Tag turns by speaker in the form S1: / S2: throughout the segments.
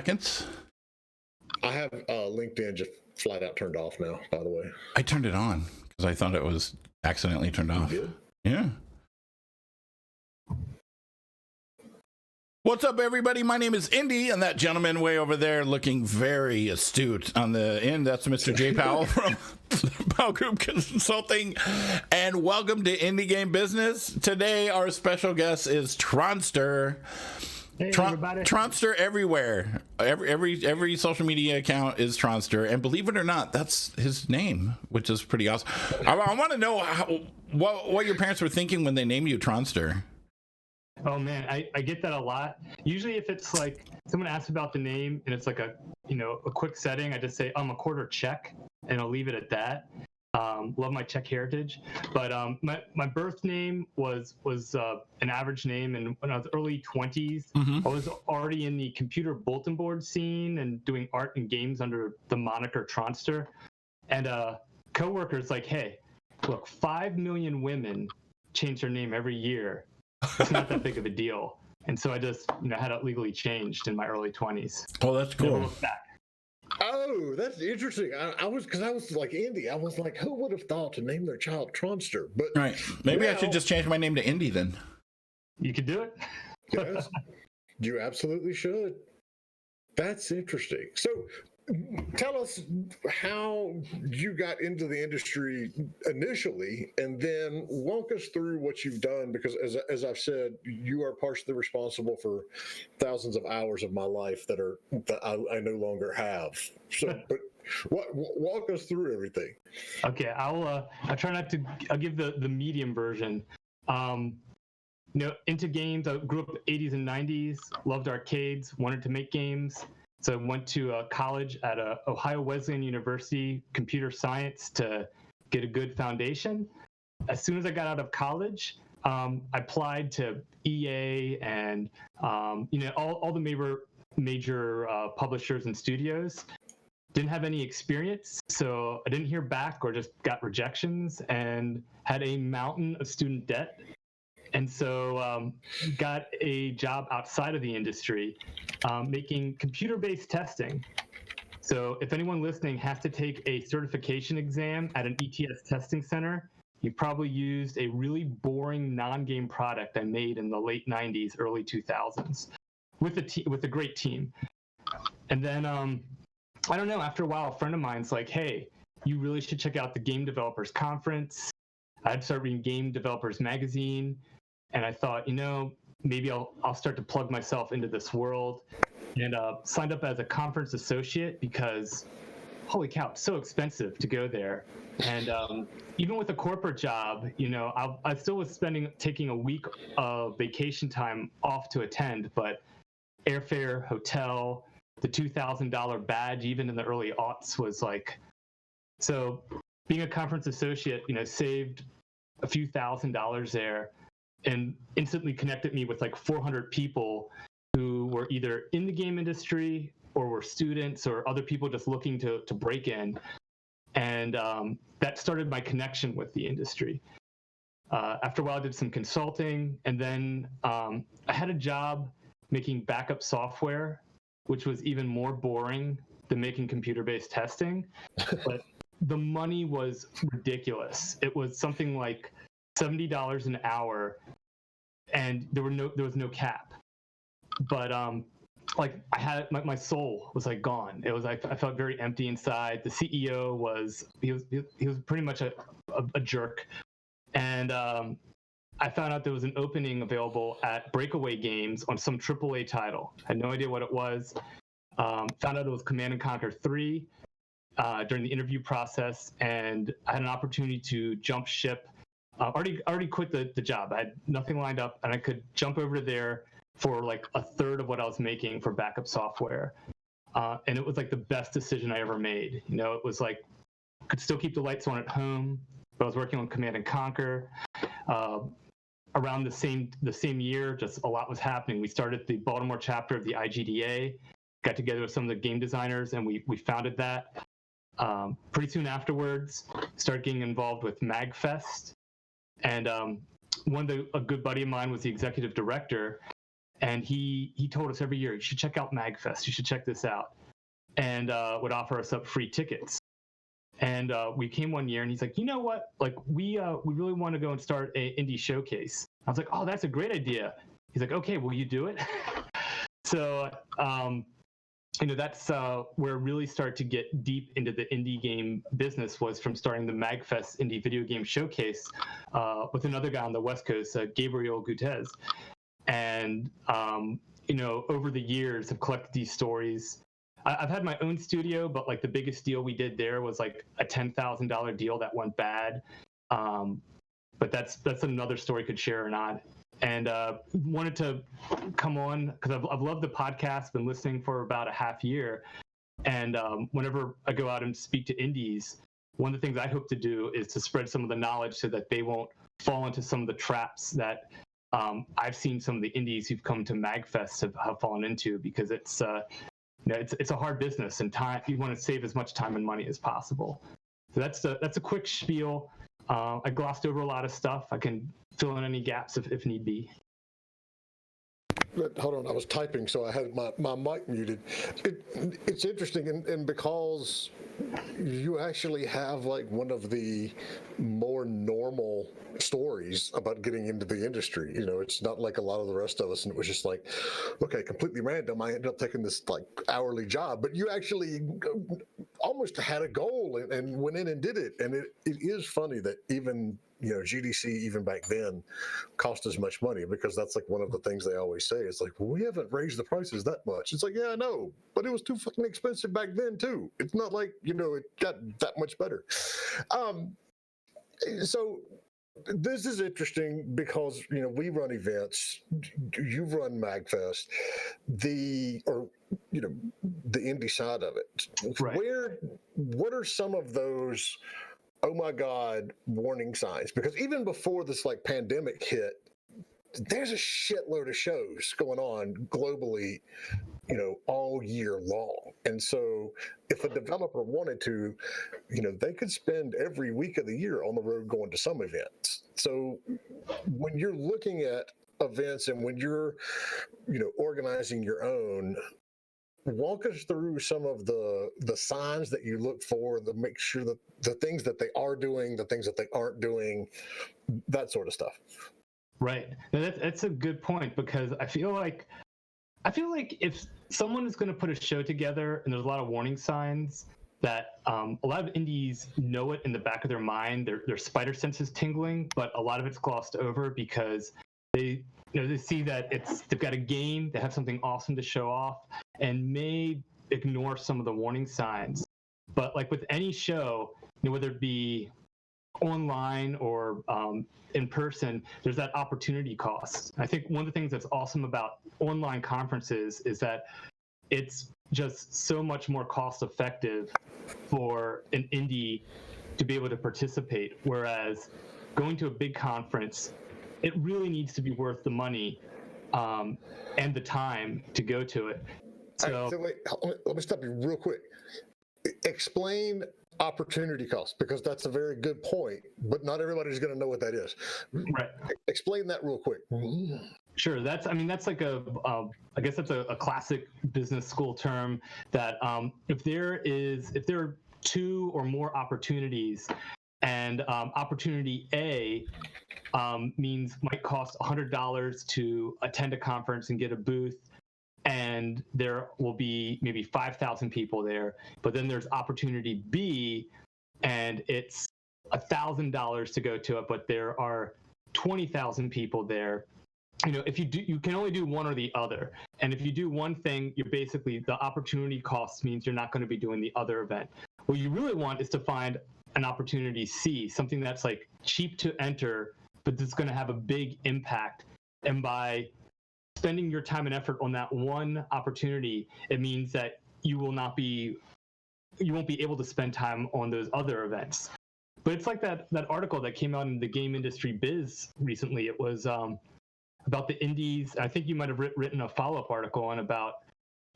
S1: seconds.
S2: I have LinkedIn just flat out turned off now, by the way.
S1: I turned it on because I thought it was accidentally turned off.
S2: You did?
S1: Yeah. What's up, everybody? My name is Indy, and that gentleman way over there looking very astute on the end, that's Mr. J. Powell from Powell Group Consulting. And welcome to Indie Game Business. Today, our special guest is Tronster.
S3: Hey, everybody.
S1: Tronster everywhere. Every social media account is Tronster, and believe it or not, that's his name, which is pretty awesome. I want to know what your parents were thinking when they named you Tronster.
S3: Oh man, I get that a lot. Usually if it's like someone asks about the name and it's like a quick setting, I just say I'm a quarter Czech and I'll leave it at that. Love my Czech heritage, but my birth name was an average name, and when I was early 20s, I was already in the computer bulletin board scene and doing art and games under the moniker Tronster. And coworkers like, hey, look, 5 million women change their name every year. It's not that big of a deal. And so I just had it legally changed in my early 20s.
S1: Oh, that's cool.
S3: Never looked back.
S2: Oh, that's interesting. I was like Indy. I was like, who would have thought to name their child Tronster? But
S1: right, maybe I should just change my name to Indy then.
S3: You could do it.
S2: Yes, you absolutely should. That's interesting. So tell us how you got into the industry initially, and then walk us through what you've done, because as I've said, you are partially responsible for thousands of hours of my life that I no longer have. So, but walk us through everything.
S3: Okay, I'll try not to. I'll give the medium version. Into games. I grew up 80s and 90s. Loved arcades. Wanted to make games. So I went to college at Ohio Wesleyan University, computer science, to get a good foundation. As soon as I got out of college, I applied to EA and all the major publishers and studios. Didn't have any experience, so I didn't hear back or just got rejections, and had a mountain of student debt. And so got a job outside of the industry making computer-based testing. So if anyone listening has to take a certification exam at an ETS testing center, you probably used a really boring non-game product I made in the late 90s, early 2000s with a great team. And then, I don't know, after a while, a friend of mine's like, hey, you really should check out the Game Developers Conference. I'd start reading Game Developers Magazine. And I thought, maybe I'll start to plug myself into this world, and signed up as a conference associate because, holy cow, it's so expensive to go there. And even with a corporate job, I still was taking a week of vacation time off to attend, but airfare, hotel, the $2,000 badge, even in the early aughts, was like, so being a conference associate, saved a few $1,000s there, and instantly connected me with like 400 people who were either in the game industry or were students or other people just looking to break in. And that started my connection with the industry. After a while, I did some consulting, and then I had a job making backup software, which was even more boring than making computer-based testing. But the money was ridiculous. It was something like $70 an hour, and there was no cap. But I had my soul was like gone. It was like I felt very empty inside. The CEO was pretty much a jerk, and I found out there was an opening available at Breakaway Games on some AAA title. I had no idea what it was. Found out it was Command & Conquer 3 during the interview process, and I had an opportunity to jump ship. Already quit the job. I had nothing lined up, and I could jump over to there for like a third of what I was making for backup software. And it was like the best decision I ever made. It was like I could still keep the lights on at home, but I was working on Command & Conquer. Around the same year, just a lot was happening. We started the Baltimore chapter of the IGDA, got together with some of the game designers, and we founded that. Pretty soon afterwards, started getting involved with MAGFest. And a good buddy of mine was the executive director. and he told us every year, you should check out MAGFest, you should check this out, and would offer us up free tickets. And we came one year, and he's like, you know what? Like, we really want to go and start an indie showcase. I was like, oh, that's a great idea. He's like, okay, will you do it? So, that's where I really started to get deep into the indie game business, was from starting the MAGFest Indie Videogame Showcase with another guy on the West Coast, Gabriel Gutez. And, over the years, I've collected these stories. I've had my own studio, but like the biggest deal we did there was like a $10,000 deal that went bad. But that's another story could share or not. And wanted to come on because I've loved the podcast, been listening for about a half year. And whenever I go out and speak to indies, one of the things I hope to do is to spread some of the knowledge so that they won't fall into some of the traps that I've seen some of the indies who've come to MAGFest have fallen into, because it's a hard business, and time, you want to save as much time and money as possible. So that's a quick spiel. I glossed over a lot of stuff. I can fill in any gaps if need be.
S2: Hold on, I was typing, so I had my mic muted. It's interesting, and because you actually have like one of the more normal stories about getting into the industry. It's not like a lot of the rest of us, and it was just like, okay, completely random. I ended up taking this like hourly job, but you actually almost had a goal and went in and did it. And it is funny that even GDC, even back then, cost as much money, because that's like one of the things they always say. It's like, well, we haven't raised the prices that much. It's like, yeah, I know, but it was too fucking expensive back then too. It's not like, it got that much better. So this is interesting because, we run events, you run MAGFest, the indie side of it.
S3: Right.
S2: What are some of those, oh my God, warning signs? Because even before this like pandemic hit, there's a shitload of shows going on globally, all year long. And so if a developer wanted to, they could spend every week of the year on the road going to some events. So when you're looking at events and when you're, organizing your own, walk us through some of the signs that you look for to make sure that the things that they are doing, the things that they aren't doing, that sort of stuff. Right.
S3: Now that's a good point, because I feel like if someone is going to put a show together and there's a lot of warning signs that a lot of indies know it in the back of their mind, their spider sense is tingling, but a lot of it's glossed over because they see that they've got a game, they have something awesome to show off, and may ignore some of the warning signs. But like with any show, whether it be online or in person, there's that opportunity cost. I think one of the things that's awesome about online conferences is that it's just so much more cost effective for an indie to be able to participate. Whereas going to a big conference, it really needs to be worth the money and the time to go to it.
S2: So wait, let me stop you real quick. Explain opportunity cost, because that's a very good point, but not everybody's going to know what that is.
S3: Right.
S2: Explain that real quick.
S3: Sure. That's like I guess that's a classic business school term that if there are two or more opportunities, and opportunity A might cost $100 to attend a conference and get a booth, and there will be maybe 5,000 people there. But then there's opportunity B, and it's $1,000 to go to it, but there are 20,000 people there. If you can only do one or the other. And if you do one thing, you're basically, the opportunity cost means you're not going to be doing the other event. What you really want is to find an opportunity C, something that's like cheap to enter, but that's going to have a big impact. And by spending your time and effort on that one opportunity, it means that you won't be able to spend time on those other events. But it's like that article that came out in the Game Industry Biz recently. It was about the indies. I think you might have written a follow-up article on about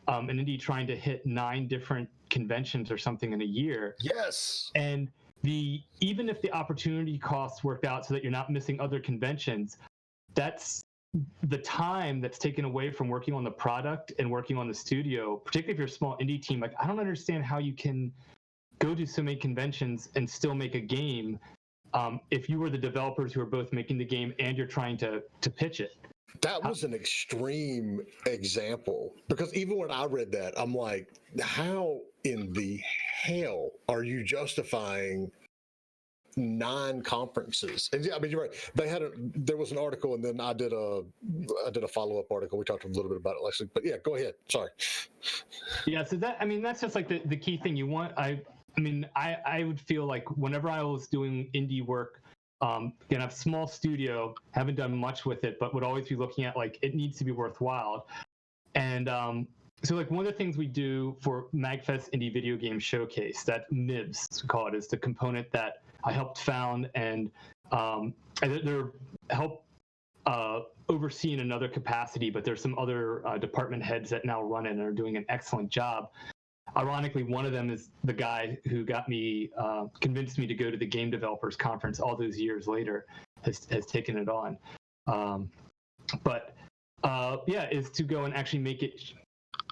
S3: an indie trying to hit 9 different conventions or something in a year.
S2: Yes.
S3: And even if the opportunity costs worked out so that you're not missing other conventions, that's the time that's taken away from working on the product and working on the studio, particularly if you're a small indie team, like I don't understand how you can go to so many conventions and still make a game if you were the developers who are both making the game and you're trying to pitch it.
S2: That was an extreme example, because even when I read that, I'm like, how in the hell are you justifying 9 conferences? And yeah, I mean, you're right. There was an article, and then I did a follow-up article. We talked a little bit about it last week, but yeah, go ahead. Sorry.
S3: Yeah, so that's just like the key thing you want. I would feel like whenever I was doing indie work, again, I have a small studio, haven't done much with it, but would always be looking at like it needs to be worthwhile. And so like one of the things we do for MAGFest Indie Videogame Showcase, that MIVS, we call it, is the component that I helped found, and they're help oversee in another capacity, but there's some other department heads that now run it and are doing an excellent job. Ironically, one of them is the guy who got me, convinced me to go to the Game Developers Conference all those years later, has taken it on. Yeah, is to go and actually make it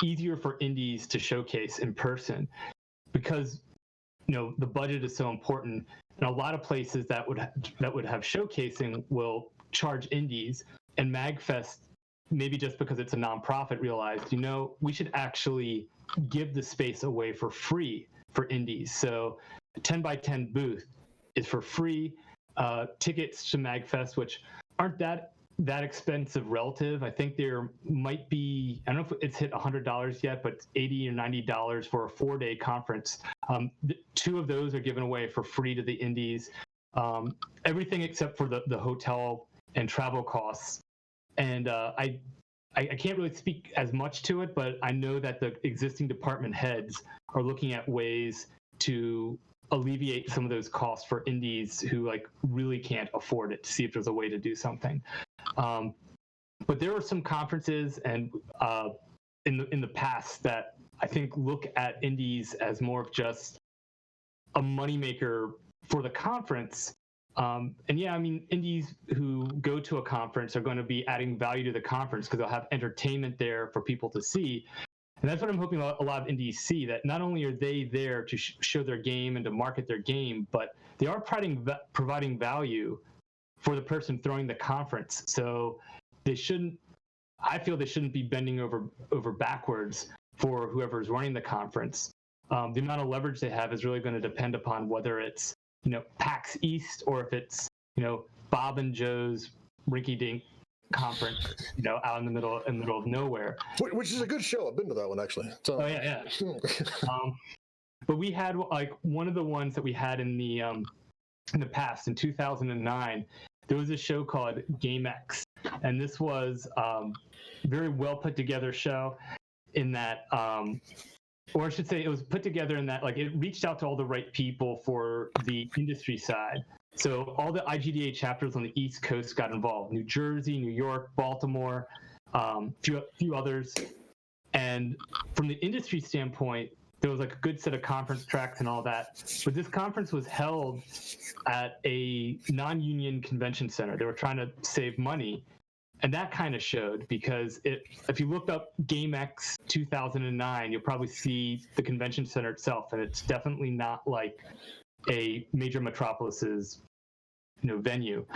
S3: easier for indies to showcase in person, because the budget is so important, and a lot of places that would have showcasing will charge indies, and MAGFest, maybe just because it's a nonprofit, realized we should actually give the space away for free for indies. So a 10x10 booth is for free. Tickets to MAGFest, which aren't that expensive relative. I think there might be, I don't know if it's hit $100 yet, but it's $80 or $90 for a 4-day conference. 2 of those are given away for free to the indies. Everything except for the hotel and travel costs. And I can't really speak as much to it, but I know that the existing department heads are looking at ways to alleviate some of those costs for indies who like really can't afford it, to see if there's a way to do something. But there are some conferences and in the past that I think look at indies as more of just a moneymaker for the conference. And yeah, I mean, indies who go to a conference are going to be adding value to the conference because they'll have entertainment there for people to see. And that's what I'm hoping a lot of indies see, that not only are they there to show their game and to market their game, but they are providing value for the person throwing the conference. So I feel they shouldn't be bending over backwards for whoever's running the conference. The amount of leverage they have is really going to depend upon whether it's PAX East, or if it's Bob and Joe's rinky-dink conference out in the middle of nowhere,
S2: which is a good show. I've been to that one, actually. So.
S3: Oh yeah. But we had like one of the ones that we had in the past, in 2009, there was a show called GameX, and this was very well put together show in that or I should say it was put together in that like it reached out to all the right people for the industry side. So all the IGDA chapters on the East Coast got involved: New Jersey, New York, Baltimore, few others. And from the industry standpoint, there was like a good set of conference tracks and all that. But this conference was held at a non-union convention center. They were trying to save money. And that kind of showed, because if you look up GameX 2009, you'll probably see the convention center itself, and it's definitely not like a major metropolis's venue.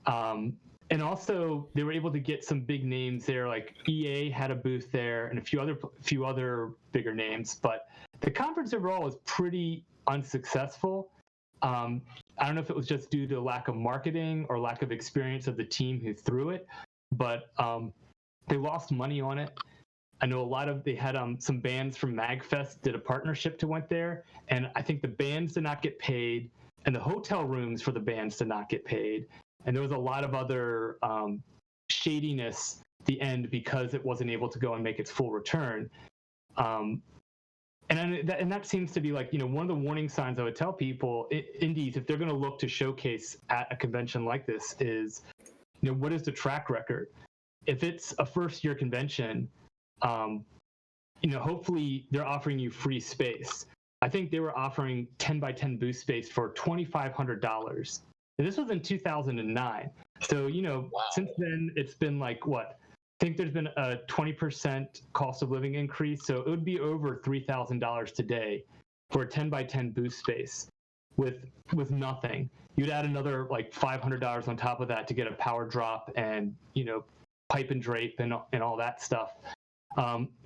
S3: And also they were able to get some big names there, like EA had a booth there and a few other bigger names. But the conference overall was pretty unsuccessful. I don't know if it was just due to lack of marketing or lack of experience of the team who threw it, but they lost money on it. I know they had some bands from MAGFest did a partnership to went there, and I think the bands did not get paid, and the hotel rooms for the bands did not get paid, and there was a lot of other shadiness at the end because it wasn't able to go and make its full return. And that seems to be like one of the warning signs I would tell people, indies, if they're going to look to showcase at a convention like this, is what is the track record? If it's a first-year convention, hopefully they're offering you free space. I think they were offering 10x10 booth space for $2,500. And this was in 2009. So, since then, it's been like what? I think there's been a 20% cost of living increase. So it would be over $3,000 today for a 10 by 10 booth space with nothing. You'd add another like $500 on top of that to get a power drop and, pipe and drape and all that stuff.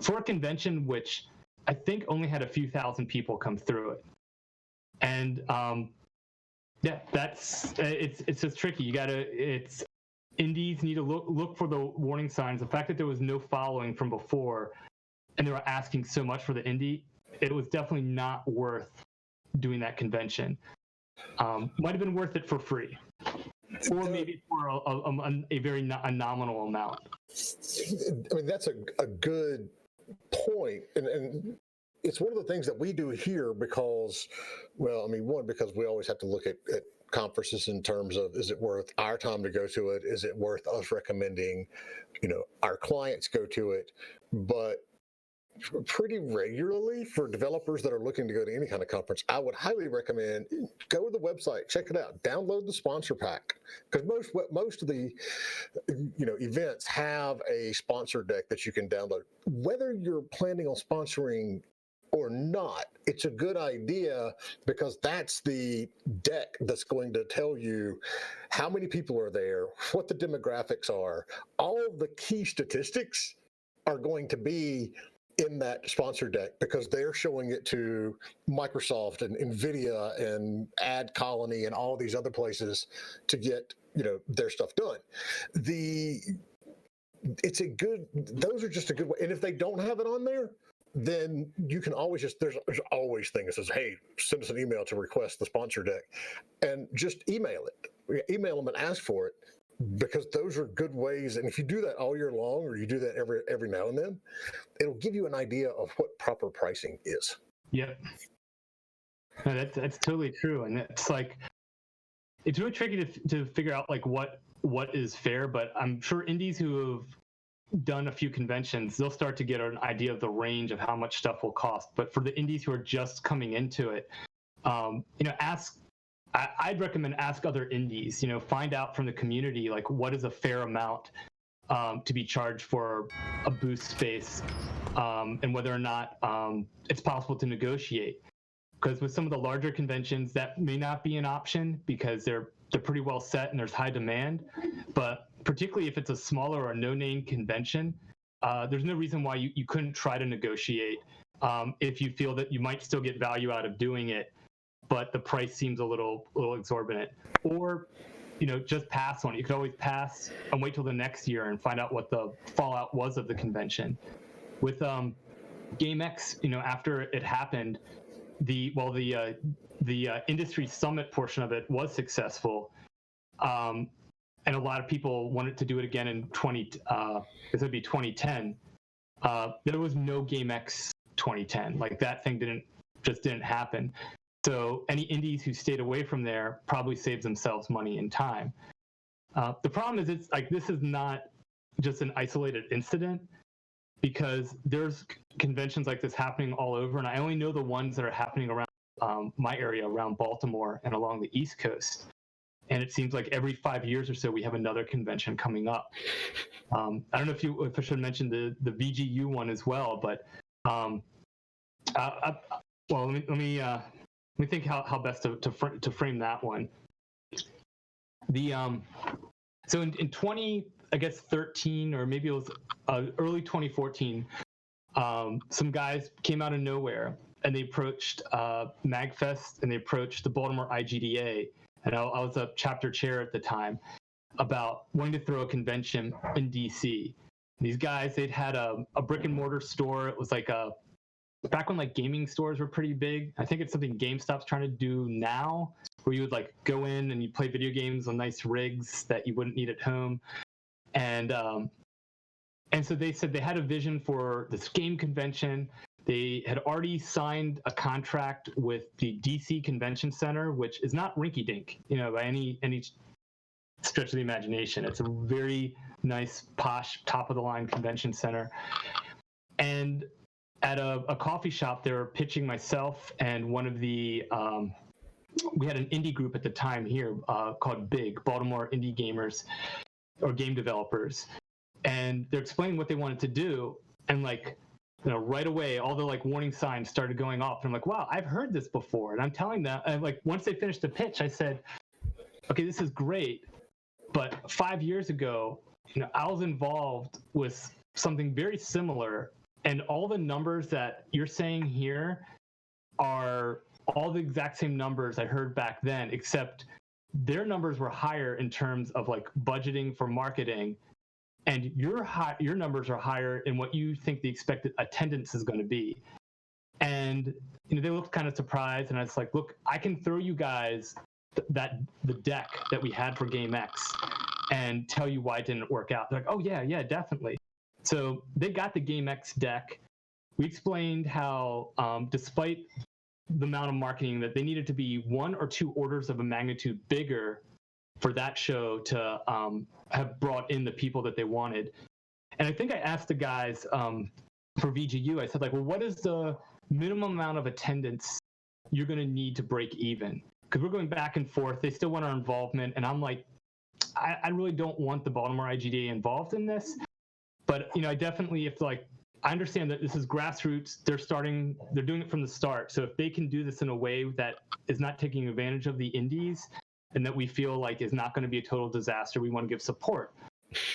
S3: For a convention, which I think only had a few thousand people come through it. And it's just tricky. Indies need to look for the warning signs. The fact that there was no following from before and they were asking so much for the indie, it was definitely not worth doing that convention. Might have been worth it for free, or maybe for a nominal amount.
S2: I mean, that's a good point, and it's one of the things that we do here because, because we always have to look at conferences in terms of, is it worth our time to go to it? Is it worth us recommending, our clients go to it? But pretty regularly for developers that are looking to go to any kind of conference, I would highly recommend go to the website, check it out, download the sponsor pack, because most of the events have a sponsor deck that you can download. Whether you're planning on sponsoring or not, it's a good idea because that's the deck that's going to tell you how many people are there, what the demographics are. All of the key statistics are going to be in that sponsor deck because they're showing it to Microsoft and NVIDIA and Ad Colony and all these other places to get their stuff done. Those are just a good way. And if they don't have it on there, then you can always there's always things that says, hey, send us an email to request the sponsor deck, and just email them and ask for it, because those are good ways. And if you do that all year long, or you do that every now and then, it'll give you an idea of what proper pricing is.
S3: Yep. No, that's totally true. And it's like, it's really tricky to figure out like what is fair, but I'm sure indies who have done a few conventions, they'll start to get an idea of the range of how much stuff will cost. But for the indies who are just coming into it, I'd recommend ask other indies, find out from the community, like what is a fair amount to be charged for a booth space, and whether or not it's possible to negotiate. Because with some of the larger conventions, that may not be an option because they're pretty well set and there's high demand. But particularly if it's a smaller or no-name convention, there's no reason why you couldn't try to negotiate if you feel that you might still get value out of doing it, but the price seems a little exorbitant. Or, just pass on it. You could always pass and wait till the next year and find out what the fallout was of the convention. With GameX, after it happened, the industry summit portion of it was successful, and a lot of people wanted to do it again in 2010. There was no GameX 2010. Like, that thing didn't happen. So any indies who stayed away from there probably saved themselves money and time. The problem is, it's like, this is not just an isolated incident, because there's conventions like this happening all over, and I only know the ones that are happening around my area, around Baltimore and along the East Coast. And it seems like every 5 years or so we have another convention coming up. I don't know if I should mention the VGU one as well, but let me think how best to frame that one. So in 2013, or maybe it was early 2014, some guys came out of nowhere and they approached MAGFest, and they approached the Baltimore IGDA, and I was a chapter chair at the time, about wanting to throw a convention in DC. These guys, they'd had a brick and mortar store. It was like back when like gaming stores were pretty big. I think it's something GameStop's trying to do now, where you would like go in and you play video games on nice rigs that you wouldn't need at home. And so they said they had a vision for this game convention. They had already signed a contract with the DC Convention Center, which is not rinky-dink, by any stretch of the imagination. It's a very nice, posh, top-of-the-line convention center. And at a coffee shop, they were pitching myself and one of the we had an indie group at the time here called BIG, Baltimore Indie Gamers or Game Developers, and they're explaining what they wanted to do, and like, you know, right away all the like warning signs started going off, and I'm like, wow, I've heard this before. And I'm telling them, and like once they finished the pitch, I said, okay, this is great, but 5 years ago, you know, I was involved with something very similar, and all the numbers that you're saying here are all the exact same numbers I heard back then, except their numbers were higher in terms of like budgeting for marketing, and your numbers are higher in what you think the expected attendance is going to be. And you know, they looked kind of surprised, and I was like, look, I can throw you guys the deck that we had for Game X and tell you why it didn't work out. They're like, oh yeah, definitely. So they got the Game X deck. We explained how despite the amount of marketing, that they needed to be 1 or 2 orders of a magnitude bigger for that show to have brought in the people that they wanted. And I think I asked the guys for VGU, I said, like, well, what is the minimum amount of attendance you're going to need to break even? Because we're going back and forth. They still want our involvement. And I'm like, I really don't want the Baltimore IGDA involved in this. But, you know, I definitely, if like, I understand that this is grassroots. They're doing it from the start. So if they can do this in a way that is not taking advantage of the indies and that we feel like is not going to be a total disaster, we want to give support.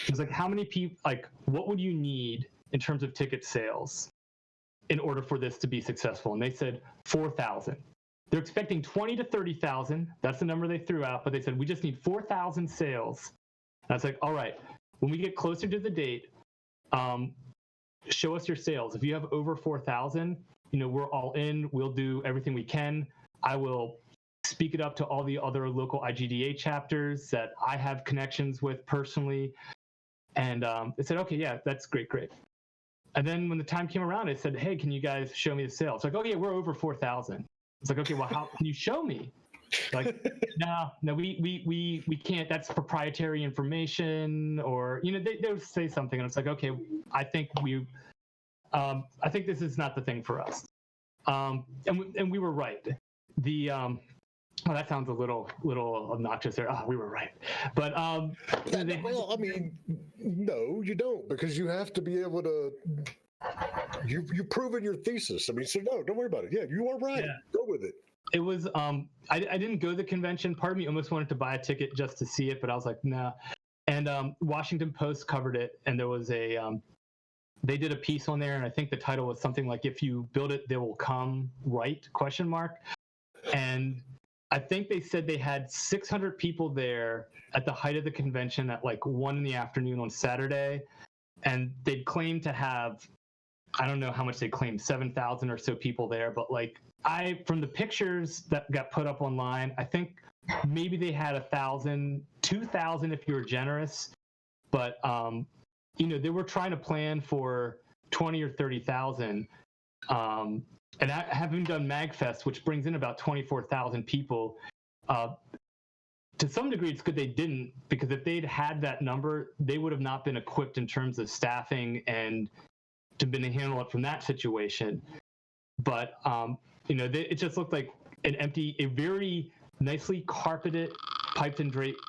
S3: It's like, how many people, like, what would you need in terms of ticket sales in order for this to be successful? And they said 4,000. They're expecting 20 to 30,000. That's the number they threw out, but they said, we just need 4,000 sales. And I was like, all right, when we get closer to the date, show us your sales. If you have over 4,000, you know, we're all in. We'll do everything we can. I will speak it up to all the other local IGDA chapters that I have connections with personally. And they said, okay, yeah, that's great. And then when the time came around, I said, hey, can you guys show me the sales? It's like, oh yeah, we're over 4,000. It's like, okay, well, how can you show me? Like, no, we can't. That's proprietary information, or, you know, they would say something, and it's like, okay, I think this is not the thing for us. And we were right. Well, that sounds a little obnoxious there. Oh, we were right. But
S2: well, I mean, no, you don't, because you have to be able to. You've proven your thesis. I mean, so no, don't worry about it. Yeah, you are right. Yeah. Go with it.
S3: It was I didn't go to the convention. Part of me almost wanted to buy a ticket just to see it, but I was like, nah. And Washington Post covered it, and there was they did a piece on there, and I think the title was something like, if you build it, they will come, right? ? And I think they said they had 600 people there at the height of the convention at like 1 PM on Saturday, and they'd claimed to have, I don't know how much they claimed, 7,000 or so people there, but like, from the pictures that got put up online, I think maybe they had 1,000, 2,000 if you were generous, but you know, they were trying to plan for 20 or 30,000. And having done MAGFest, which brings in about 24,000 people, to some degree, it's good they didn't, because if they'd had that number, they would have not been equipped in terms of staffing and to been to handle it from that situation. But you know, it just looked like a very nicely carpeted, piped and draped,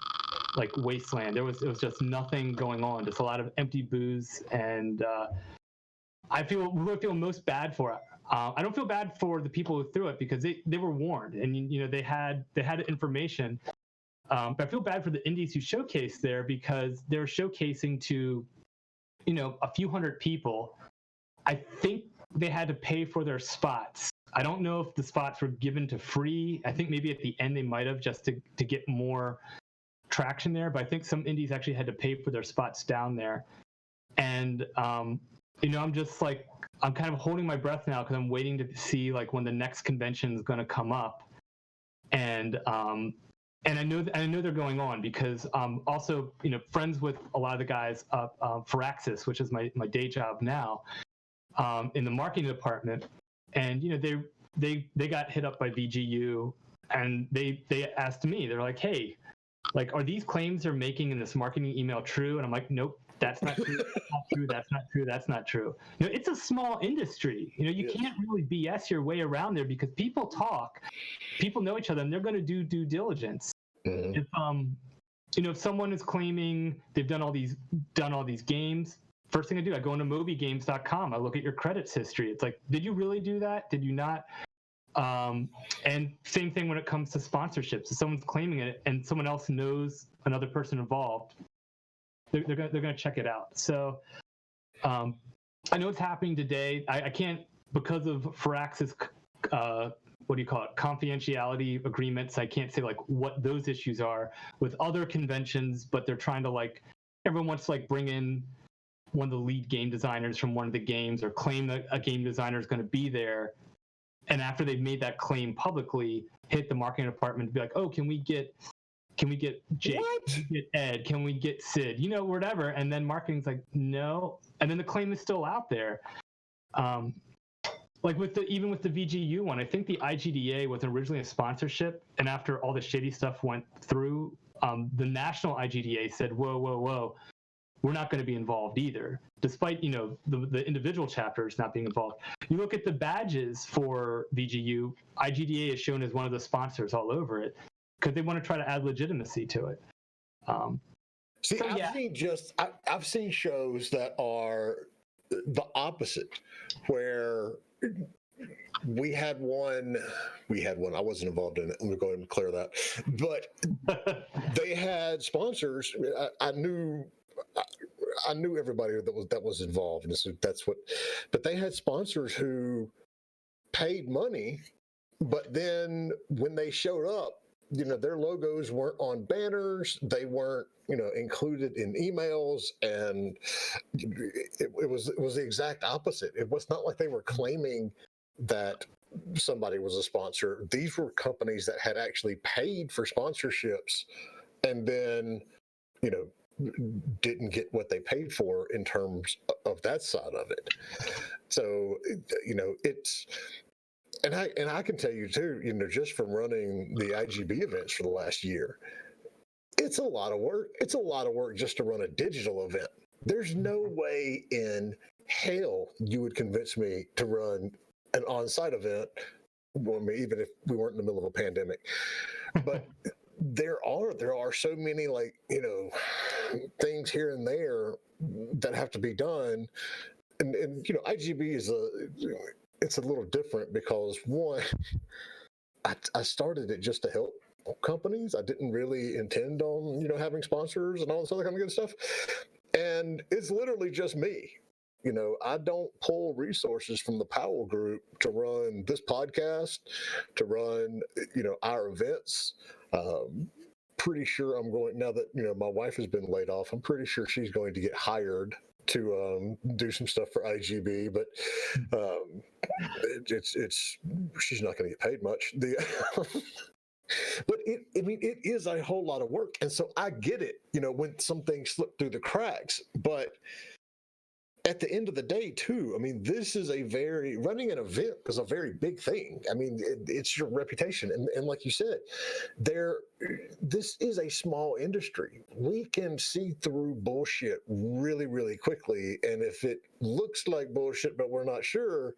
S3: like, wasteland. It was just nothing going on, just a lot of empty booths. And I really feel most bad for it. I don't feel bad for the people who threw it, because they were warned, and you know, they had information. But I feel bad for the indies who showcased there, because they're showcasing to, you know, a few hundred people. I think they had to pay for their spots. I don't know if the spots were given to free. I think maybe at the end they might have, just to get more traction there. But I think some indies actually had to pay for their spots down there. And you know, I'm just like, I'm kind of holding my breath now, because I'm waiting to see like when the next convention is going to come up. And I know they're going on, because also, you know, friends with a lot of the guys for Axis, which is my day job now, in the marketing department. And, you know, they got hit up by VGU, and they asked me, they're like, hey, like, are these claims they're making in this marketing email true? And I'm like, nope, That's not true. That's not true. That's not true. That's not true. It's a small industry. You can't really BS your way around there because people talk, people know each other, and they're going to do due diligence. If if someone is claiming they've done all these games, first thing I do, I go into mobygames.com. I look at your credits history. It's like, did you really do that? Did you not? And same thing when it comes to sponsorships. If someone's claiming it and someone else knows another person involved, they're gonna check it out. So I know it's happening today. I can't, because of Firaxis, confidentiality agreements, I can't say like what those issues are with other conventions, but they're trying to everyone wants to bring in one of the lead game designers from one of the games or claim that a game designer is going to be there. And after they've made that claim publicly, hit the marketing department to be like, oh, can we get Jake?
S2: What?
S3: Can we get Ed? Can we get Sid? Whatever. And then marketing's like, no. And then the claim is still out there. Even with the VGU one, I think the IGDA was originally a sponsorship, and after all the shady stuff went through, the national IGDA said, whoa, we're not going to be involved either, despite the individual chapters not being involved. You look at the badges for VGU, IGDA is shown as one of the sponsors all over it because they want to try to add legitimacy to it.
S2: I've seen shows that are the opposite, where we had one. I wasn't involved in it. Let me go ahead and clear that. But they had sponsors. I knew everybody that was involved, and but they had sponsors who paid money, but then when they showed up, their logos weren't on banners, they weren't included in emails, and it was the exact opposite. It was not like they were claiming that somebody was a sponsor. These were companies that had actually paid for sponsorships and then didn't get what they paid for in terms of that side of it. So it's and I can tell you too, just from running the IGB events for the last year, it's a lot of work. It's a lot of work just to run a digital event. There's no way in hell you would convince me to run an on-site event, even if we weren't in the middle of a pandemic. But there are so many things here and there that have to be done, and IGB is it's a little different because one, I started it just to help companies. I didn't really intend on having sponsors and all this other kind of good stuff, and it's literally just me. I don't pull resources from the Powell Group to run this podcast, to run our events. Pretty sure I'm going, now that my wife has been laid off, I'm pretty sure she's going to get hired to do some stuff for IGB, but she's not going to get paid much. But it is a whole lot of work, and so I get it. When some things slip through the cracks, but at the end of the day, too, this is running an event is a very big thing. It's your reputation. And like you said, this is a small industry. We can see through bullshit really, really quickly. And if it looks like bullshit, but we're not sure,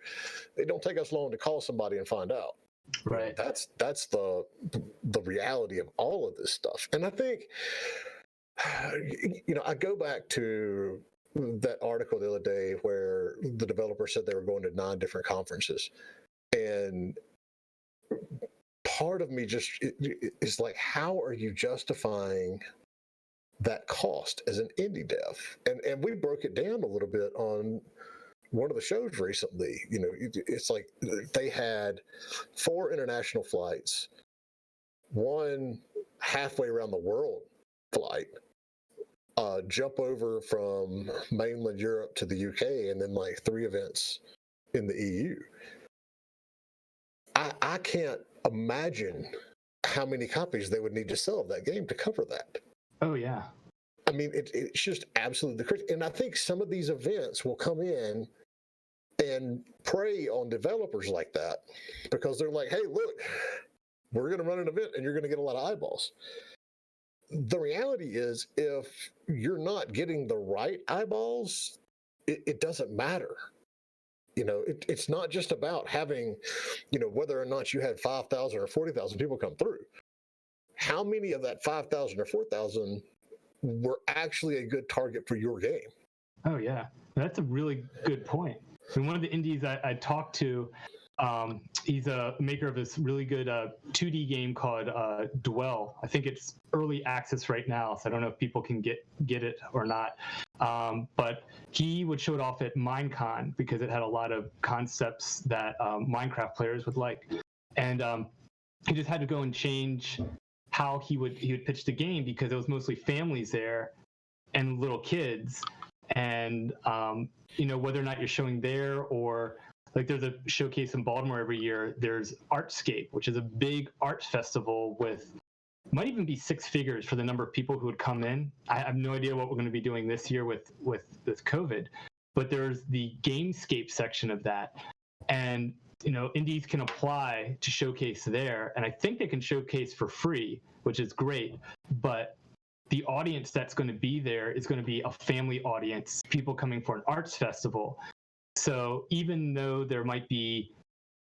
S2: it don't take us long to call somebody and find out.
S3: Right.
S2: That's the reality of all of this stuff. And I think, I go back to that article the other day where the developer said they were going to 9 different conferences, and part of me just is like, how are you justifying that cost as an indie dev? And we broke it down a little bit on one of the shows recently. It's like they had 4 international flights, 1 halfway around the world flight, jump over from mainland Europe to the UK, and then 3 events in the EU. I can't imagine how many copies they would need to sell of that game to cover that.
S3: Oh, yeah.
S2: It's just absolutely crazy. And I think some of these events will come in and prey on developers like that, because they're like, hey, look, we're going to run an event and you're going to get a lot of eyeballs. the reality is, if you're not getting the right eyeballs, it doesn't matter. It's not just about having, whether or not you had 5,000 or 40,000 people come through. How many of that 5,000 or 4,000 were actually a good target for your game?
S3: Oh, yeah. That's a really good point. And one of the indies I talked to, he's a maker of this really good 2D game called Dwell. I think it's early access right now, so I don't know if people can get it or not. But he would show it off at Minecon because it had a lot of concepts that Minecraft players would like. And he just had to go and change how he would pitch the game because it was mostly families there and little kids. And whether or not you're showing there, or like there's a showcase in Baltimore every year, there's Artscape, which is a big art festival with, might even be 6 figures for the number of people who would come in. I have no idea what we're going to be doing this year with COVID, but there's the Gamescape section of that. And indies can apply to showcase there, and I think they can showcase for free, which is great. But the audience that's going to be there is going to be a family audience, people coming for an arts festival. So even though there might be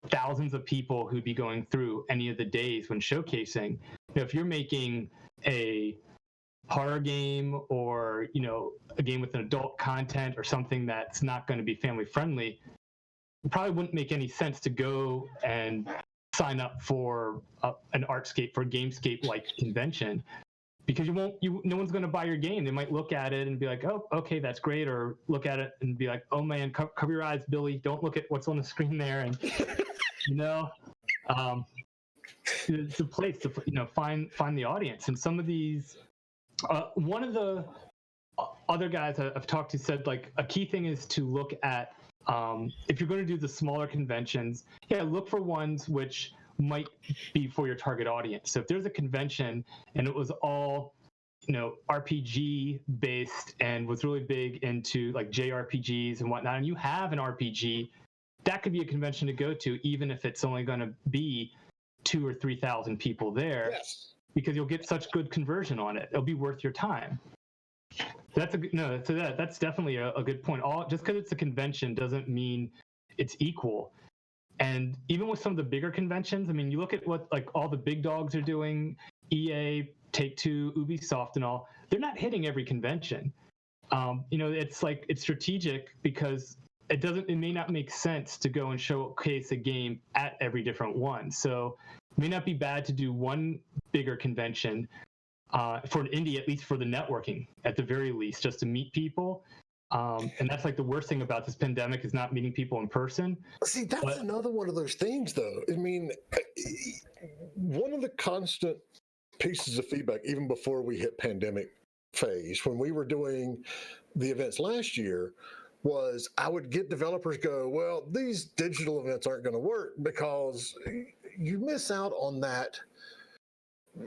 S3: thousands of people who'd be going through any of the days when showcasing, if you're making a horror game or a game with an adult content or something that's not going to be family friendly, it probably wouldn't make any sense to go and sign up for an Artscape or Gamescape like convention, because no one's going to buy your game. They might look at it and be like, oh, okay, that's great, or look at it and be like, oh man, cover your eyes, Billy, don't look at what's on the screen there. And it's a place to find the audience. And some of these, one of the other guys I've talked to said, like, a key thing is to look at, if you're going to do the smaller conventions, look for ones which might be for your target audience. So if there's a convention and it was all RPG based and was really big into like JRPGs and whatnot, and you have an RPG, that could be a convention to go to, even if it's only going to be 2,000 or 3,000 people there.
S2: Yes.
S3: Because you'll get such good conversion on it. It'll be worth your time. That's definitely a good point. Just because it's a convention doesn't mean it's equal. And even with some of the bigger conventions, I mean, you look at what like all the big dogs are doing, EA, Take-Two, Ubisoft, and all. They're not hitting every convention. It's like it's strategic because it may not make sense to go and showcase a game at every different one. So it may not be bad to do one bigger convention for an indie, at least for the networking, at the very least, just to meet people. And that's like the worst thing about this pandemic is not meeting people in person.
S2: See, that's another one of those things, though. I mean, one of the constant pieces of feedback, even before we hit pandemic phase, when we were doing the events last year, was I would get developers go, well, these digital events aren't going to work because you miss out on that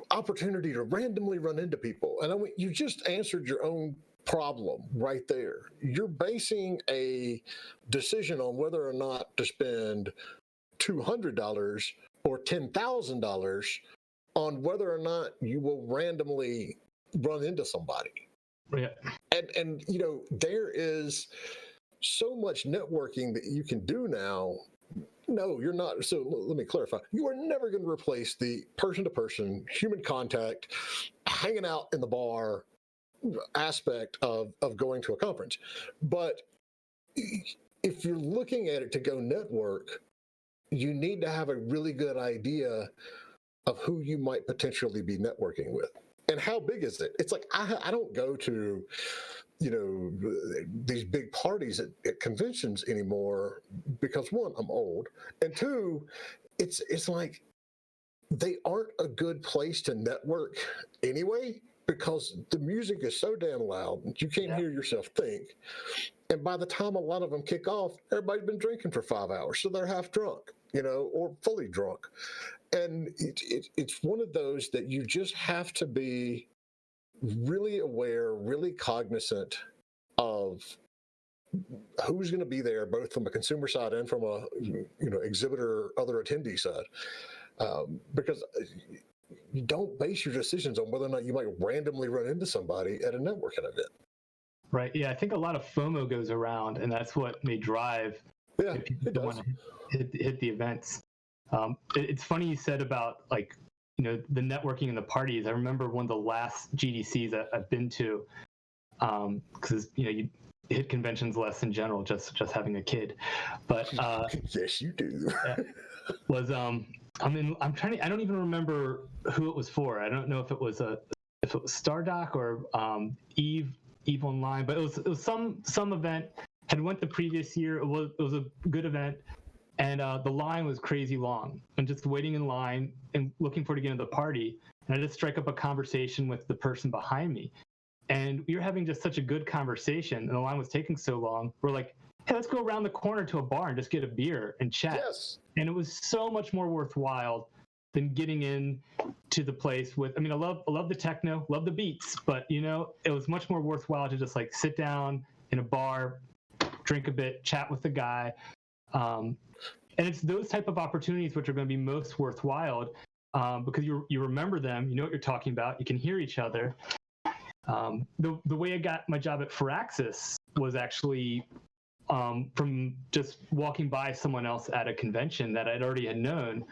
S2: opportunity to randomly run into people. And you just answered your own problem right there. You're basing a decision on whether or not to spend $200 or $10,000 on whether or not you will randomly run into somebody.
S3: Yeah.
S2: And there is so much networking that you can do now. No, you're not. So let me clarify. You are never going to replace the person-to-person, human contact, hanging out in the bar aspect of going to a conference. But if you're looking at it to go network, you need to have a really good idea of who you might potentially be networking with. And how big is it? It's like, I don't go to, these big parties at conventions anymore because, one, I'm old, and two, it's like they aren't a good place to network anyway, because the music is so damn loud you can't hear yourself think. And by the time a lot of them kick off, everybody's been drinking for 5 hours, so they're half drunk, or fully drunk. And it's one of those that you just have to be really aware, really cognizant of who's going to be there, both from a consumer side and from a exhibitor, other attendee side, because you don't base your decisions on whether or not you might randomly run into somebody at a networking event.
S3: Right. Yeah, I think a lot of FOMO goes around, and that's what may drive people want to hit the events. It's funny you said about like, the networking and the parties. I remember one of the last GDCs I've been to, because you hit conventions less in general, just having a kid. But
S2: yes, you do.
S3: was I'm trying to. I don't even remember who it was for. I don't know if it was Stardock or Eve Online, but it was some event. Had went the previous year. It was a good event, and the line was crazy long. And just waiting in line and looking forward to getting to the party. And I just strike up a conversation with the person behind me, and we were having just such a good conversation. And the line was taking so long. We're like, hey, let's go around the corner to a bar and just get a beer and chat.
S2: Yes.
S3: And it was so much more worthwhile than getting in to the place with, I love the techno, love the beats, but it was much more worthwhile to just like sit down in a bar, drink a bit, chat with the guy. And it's those type of opportunities which are going to be most worthwhile because you remember them, you know what you're talking about, you can hear each other. The way I got my job at Firaxis was actually from just walking by someone else at a convention that I'd already had known,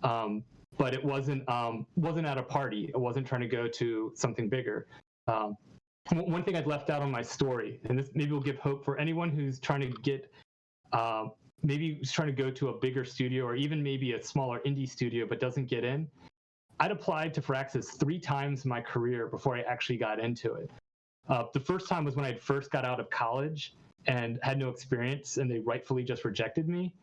S3: but it wasn't at a party. I wasn't trying to go to something bigger. One thing I'd left out on my story, and this maybe will give hope for anyone who's trying to get, maybe who's trying to go to a bigger studio or even maybe a smaller indie studio but doesn't get in. I'd applied to Firaxis 3 times in my career before I actually got into it. The first time was when I first got out of college and had no experience, and they rightfully just rejected me.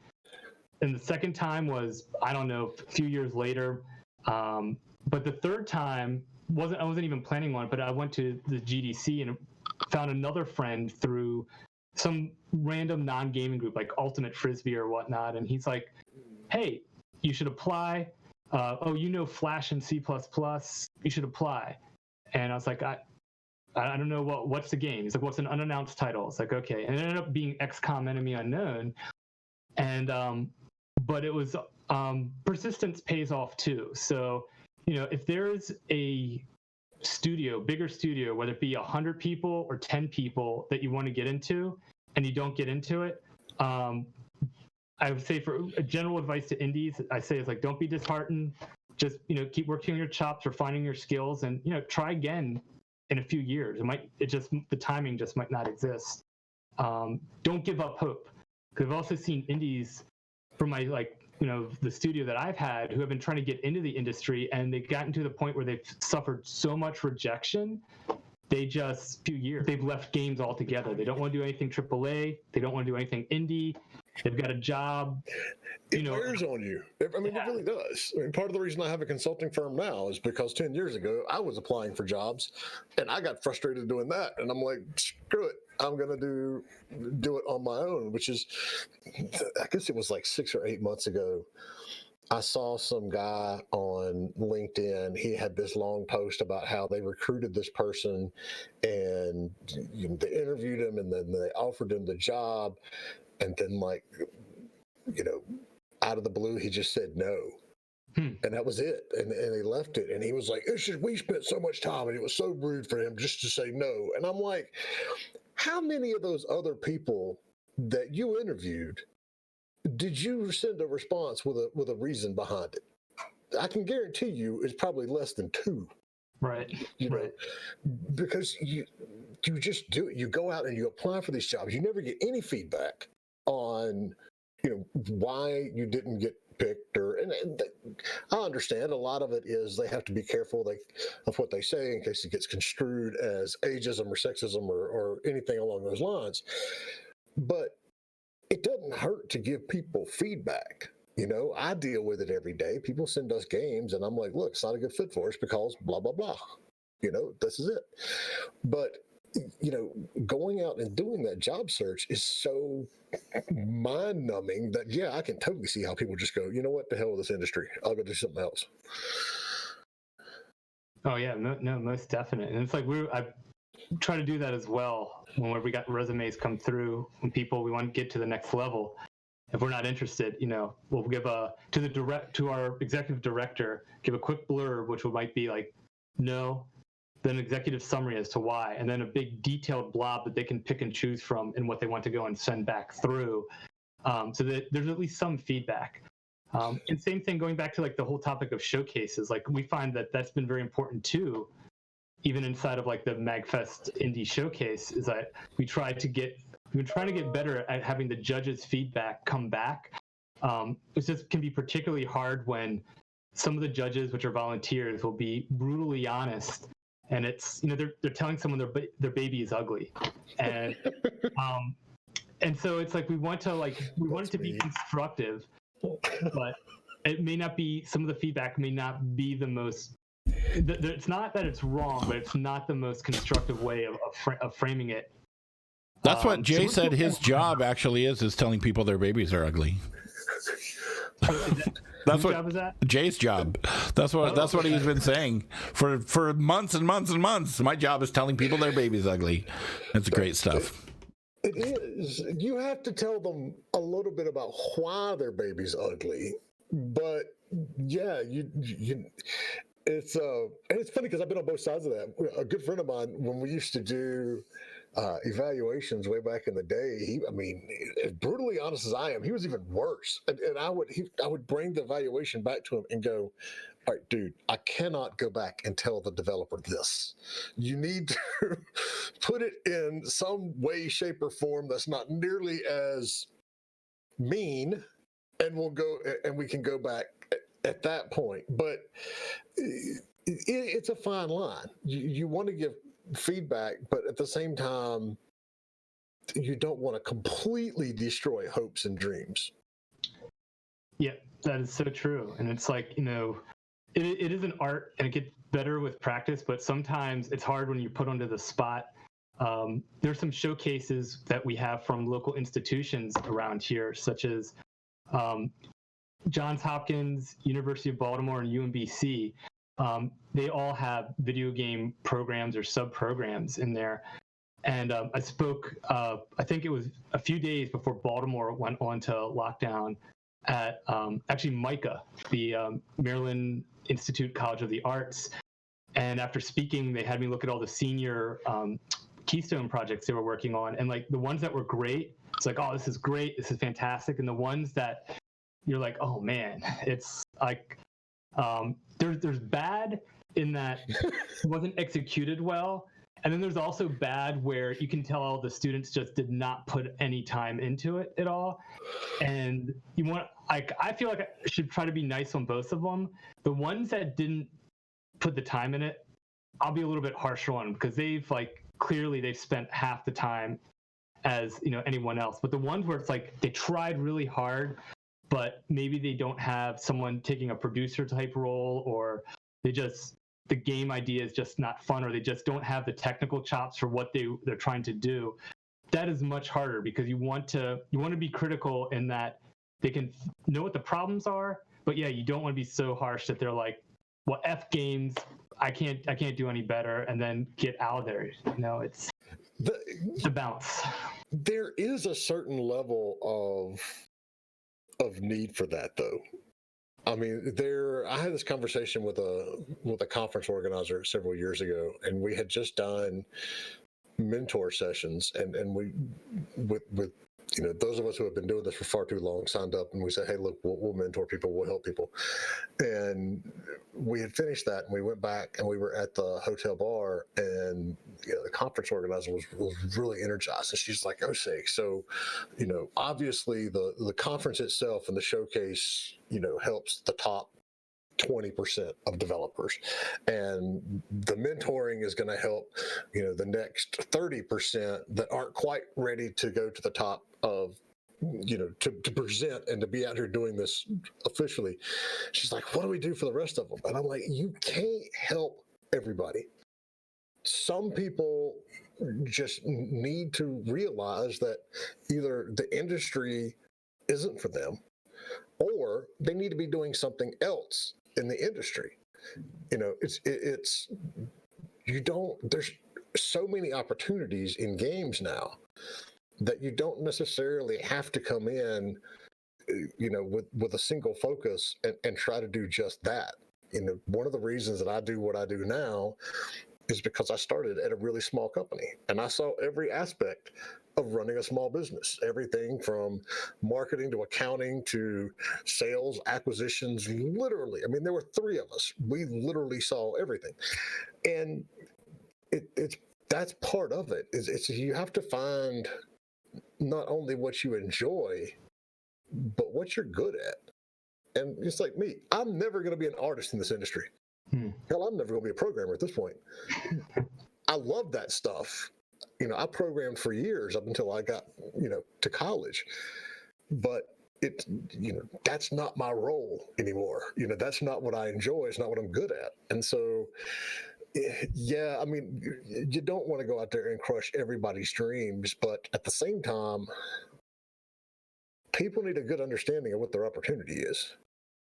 S3: And the second time was, I don't know, a few years later. But the third time I wasn't even planning on it, but I went to the GDC and found another friend through some random non-gaming group like Ultimate Frisbee or whatnot. And he's like, hey, you should apply. Flash and C++, you should apply. And I was like, I don't know what's the game. He's like, what's an unannounced title? It's like, okay. And it ended up being XCOM Enemy Unknown. And but it was persistence pays off too. So, if there's a bigger studio, whether it be 100 people or 10 people that you want to get into and you don't get into it, I would say for a general advice to indies, I say is like, don't be disheartened. Just, keep working on your chops or finding your skills and, try again in a few years. The timing just might not exist. Don't give up hope. Because I've also seen indies from my, the studio that I've had who have been trying to get into the industry, and they've gotten to the point where they've suffered so much rejection. They've left games altogether. They don't want to do anything AAA. They don't want to do anything indie. They've got a job.
S2: It wears on you. It really does. Part of the reason I have a consulting firm now is because 10 years ago, I was applying for jobs and I got frustrated doing that. And I'm like, screw it. I'm going to do it on my own, which is, I guess it was like 6 or 8 months ago. I saw some guy on LinkedIn. He had this long post about how they recruited this person and they interviewed him and then they offered him the job. And then out of the blue, he just said no. And that was it. And he left it. And he was like, we spent so much time and it was so rude for him just to say no. And I'm like, how many of those other people that you interviewed did you send a response with a reason behind it? I can guarantee you it's probably less than 2.
S3: Right.
S2: Right. Because you just do it. You go out and you apply for these jobs. You never get any feedback on, why you didn't get picked. I understand a lot of it is they have to be careful of what they say in case it gets construed as ageism or sexism or anything along those lines. But it doesn't hurt to give people feedback. I deal with it every day. People send us games and I'm like, look, it's not a good fit for us because blah, blah, blah. This is it. But, going out and doing that job search is so mind numbing that, I can totally see how people just go, you know what, the hell with this industry. I'll go do something else.
S3: Oh yeah, no, most definite. And it's like I try to do that as well. When we got resumes come through and we want to get to the next level. If we're not interested, we'll give to our executive director, give a quick blurb, which might be like, no, then an executive summary as to why, and then a big detailed blob that they can pick and choose from in what they want to go and send back through, so that there's at least some feedback. And same thing going back to like the whole topic of showcases, like we find that that's been very important too, even inside of like the MAGFest Indie Showcase, is that we've been trying to get better at having the judges' feedback come back. It just can be particularly hard when some of the judges, which are volunteers, will be brutally honest, and it's they're telling someone their baby is ugly, and so it's like we want it to be constructive, but it may not be. Some of the feedback may not be the most. It's not that it's wrong, but it's not the most constructive way of framing it.
S1: That's what Jay said his job actually is telling people their babies are ugly. That's what
S3: job is that?
S1: Jay's job. That's what he's been saying for months and months and months. My job is telling people their baby's ugly. That's great stuff.
S2: It is. You have to tell them a little bit about why their baby's ugly, but yeah, it's funny because I've been on both sides of that. A good friend of mine, when we used to do evaluations way back in the day, as brutally honest as I am, he was even worse. And I would bring the evaluation back to him and go, all right, dude, I cannot go back and tell the developer this. You need to put it in some way, shape, or form that's not nearly as mean, and we can go back at that point. But it's a fine line. You want to give feedback, but at the same time, you don't want to completely destroy hopes and dreams.
S3: Yeah, that is so true. And it's like, it is an art, and it gets better with practice, but sometimes it's hard when you put onto the spot. There's some showcases that we have from local institutions around here, such as Johns Hopkins, University of Baltimore, and UMBC. They all have video game programs or sub-programs in there. And I spoke, I think it was a few days before Baltimore went on to lockdown at actually MICA, the Maryland Institute College of the Arts. And after speaking, they had me look at all the senior Keystone projects they were working on. And like the ones that were great, it's like, oh, this is great, this is fantastic. And the ones that you're like, oh man, it's like, there's bad in that it wasn't executed well. And then there's also bad where you can tell all the students just did not put any time into it at all. And I feel like I should try to be nice on both of them. The ones that didn't put the time in it, I'll be a little bit harsher on, because clearly they've spent half the time as anyone else. But the ones where it's like they tried really hard, but maybe they don't have someone taking a producer type role, or the game idea is just not fun, or they just don't have the technical chops for what they're trying to do. That is much harder, because you want to be critical in that they can know what the problems are, but yeah, you don't want to be so harsh that they're like, well, F games, I can't do any better, and then get out of there. It's the bounce.
S2: There is a certain level of need for that, though. I had this conversation with a conference organizer several years ago, and we had just done mentor sessions, and we with those of us who have been doing this for far too long signed up, and we said, hey, look, we'll mentor people, we'll help people. And we had finished that, and we went back, and we were at the hotel bar, and the conference organizer was really energized, and she's like, okay, so obviously the conference itself and the showcase helps the top 20% of developers, and the mentoring is going to help the next 30% that aren't quite ready to go to the top of to present and to be out here doing this officially. She's like, what do we do for the rest of them? And I'm like, you can't help everybody. Some people just need to realize that either the industry isn't for them, or they need to be doing something else in the industry. There's so many opportunities in games now that you don't necessarily have to come in with a single focus and try to do just that. One of the reasons that I do what I do now is because I started at a really small company and I saw every aspect of running a small business, everything from marketing to accounting to sales, acquisitions, literally. I mean, there were 3 of us. We literally saw everything. And that's part of it. It's you have to find not only what you enjoy, but what you're good at. And it's like me, I'm never going to be an artist in this industry. Hell, I'm never going to be a programmer at this point. I love that stuff. I programmed for years up until I got, to college. But that's not my role anymore. That's not what I enjoy. It's not what I'm good at. And so, yeah, I mean, you don't want to go out there and crush everybody's dreams, but at the same time, people need a good understanding of what their opportunity is.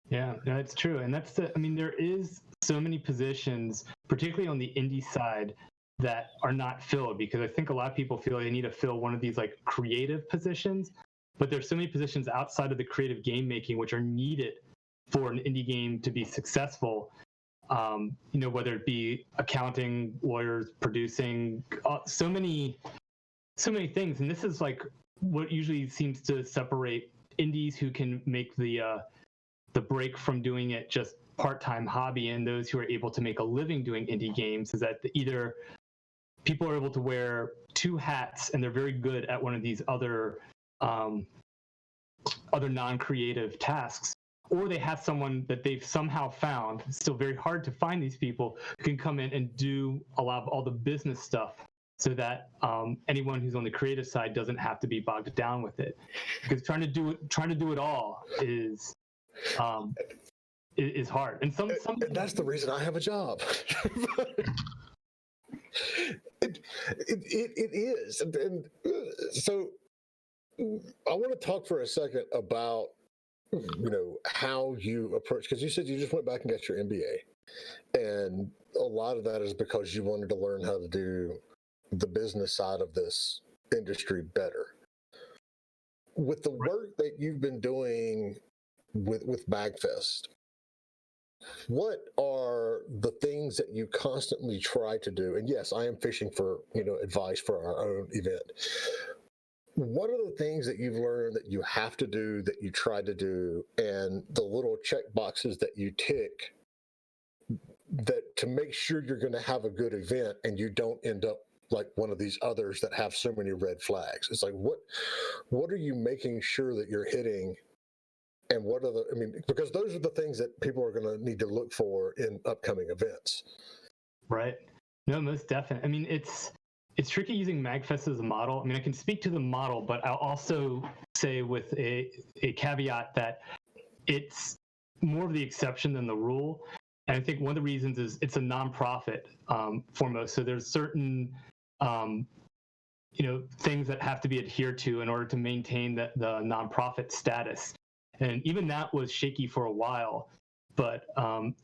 S3: Yeah, it's true. And there is so many positions, particularly on the indie side, that are not filled, because I think a lot of people feel they need to fill one of these like creative positions, but there's so many positions outside of the creative game making which are needed for an indie game to be successful. Whether it be accounting, lawyers, producing, so many things. And this is like what usually seems to separate indies who can make the break from doing it just part-time hobby and those who are able to make a living doing indie games, is that either people are able to wear 2 hats and they're very good at one of these other non-creative tasks, or they have someone that they've somehow found. It's still very hard to find these people who can come in and do a lot of all the business stuff, so that anyone who's on the creative side doesn't have to be bogged down with it. Because trying to do it all is hard. And some
S2: and that's the reason I have a job. It is. And so I want to talk for a second about how you approach, because you said you just went back and got your MBA, and a lot of that is because you wanted to learn how to do the business side of this industry better. With the work that you've been doing with MAGFest, what are the things that you constantly try to do? And yes, I am fishing for advice for our own event. What are the things that you've learned that you have to do, that you try to do, and the little check boxes that you tick that to make sure you're going to have a good event and you don't end up like one of these others that have so many red flags? It's like, what are you making sure that you're hitting? And because those are the things that people are going to need to look for in upcoming events. Right.
S3: No, most definitely. I mean, it's tricky using MAGFest as a model. I mean, I can speak to the model, but I'll also say with a caveat that it's more of the exception than the rule. And I think one of the reasons is it's a nonprofit foremost. So there's certain things that have to be adhered to in order to maintain the nonprofit status. And even that was shaky for a while. But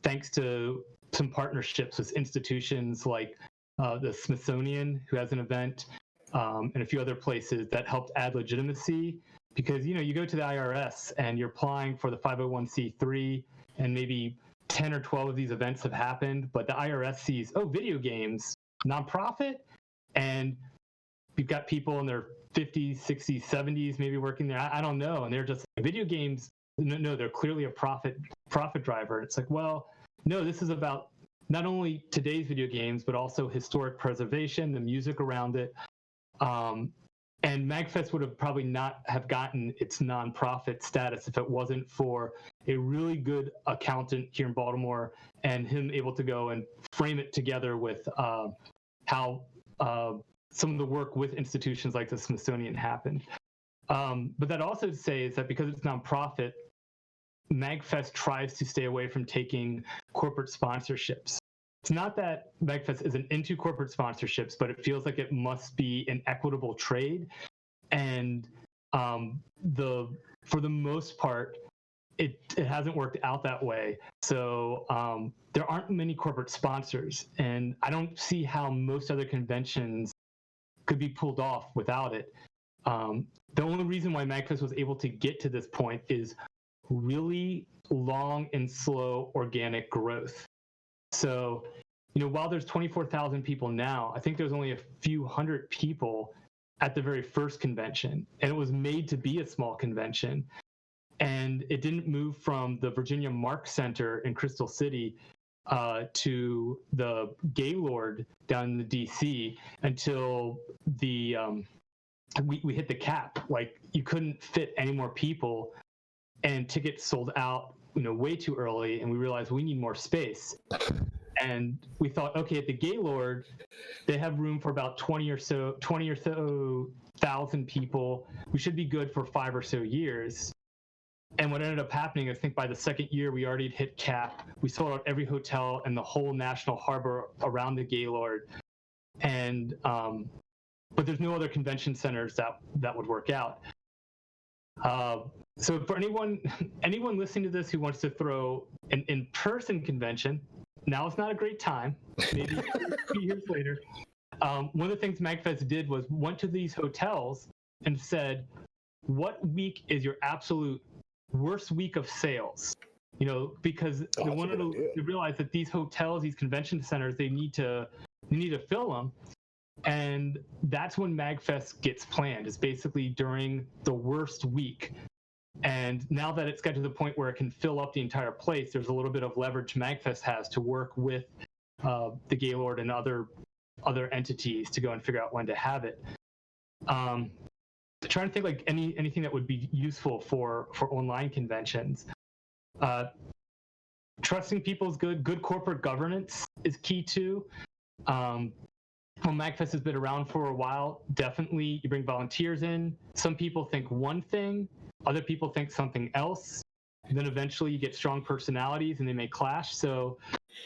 S3: thanks to some partnerships with institutions like the Smithsonian, who has an event, and a few other places, that helped add legitimacy. Because you go to the IRS and you're applying for the 501c3, and maybe 10 or 12 of these events have happened, but the IRS sees, video games, nonprofit, and you've got people in their 50s, 60s, 70s maybe working there. I don't know, and they're just like, video games. No, they're clearly a profit driver. It's like, well, no, this is about not only today's video games, but also historic preservation, the music around it. And MAGFest would have probably not have gotten its nonprofit status if it wasn't for a really good accountant here in Baltimore and him able to go and frame it together with how some of the work with institutions like the Smithsonian happened. But that also to say is that because it's nonprofit, MAGFest tries to stay away from taking corporate sponsorships. It's not that MAGFest isn't into corporate sponsorships, but it feels like it must be an equitable trade. And for the most part, it hasn't worked out that way. So there aren't many corporate sponsors, and I don't see how most other conventions could be pulled off without it. The only reason why MAGFest was able to get to this point is really long and slow organic growth. So, while there's 24,000 people now, I think there's only a few hundred people at the very first convention, and it was made to be a small convention. And it didn't move from the Virginia Mark Center in Crystal City to the Gaylord down in the DC until we hit the cap. Like, you couldn't fit any more people, and tickets sold out, way too early. And we realized we need more space. And we thought, okay, at the Gaylord, they have room for about 20 or so thousand people. We should be good for 5 or so years. And what ended up happening, I think by the second year, we already hit cap. We sold out every hotel and the whole National Harbor around the Gaylord. And but there's no other convention centers that would work out. So for anyone listening to this who wants to throw an in-person convention, now is not a great time. Maybe 2 years later. One of the things MAGFest did was went to these hotels and said, "What week is your absolute worst week of sales?" Because they wanted to realize that these hotels, these convention centers, they need to fill them. And that's when MAGFest gets planned. It's basically during the worst week. And now that it's got to the point where it can fill up the entire place, there's a little bit of leverage MAGFest has to work with the Gaylord and other entities to go and figure out when to have it. Trying to think like anything that would be useful for online conventions. Trusting people is good. Good corporate governance is key too. Well, MAGFest has been around for a while. Definitely, you bring volunteers in. Some people think one thing, other people think something else. And then eventually you get strong personalities and they may clash. So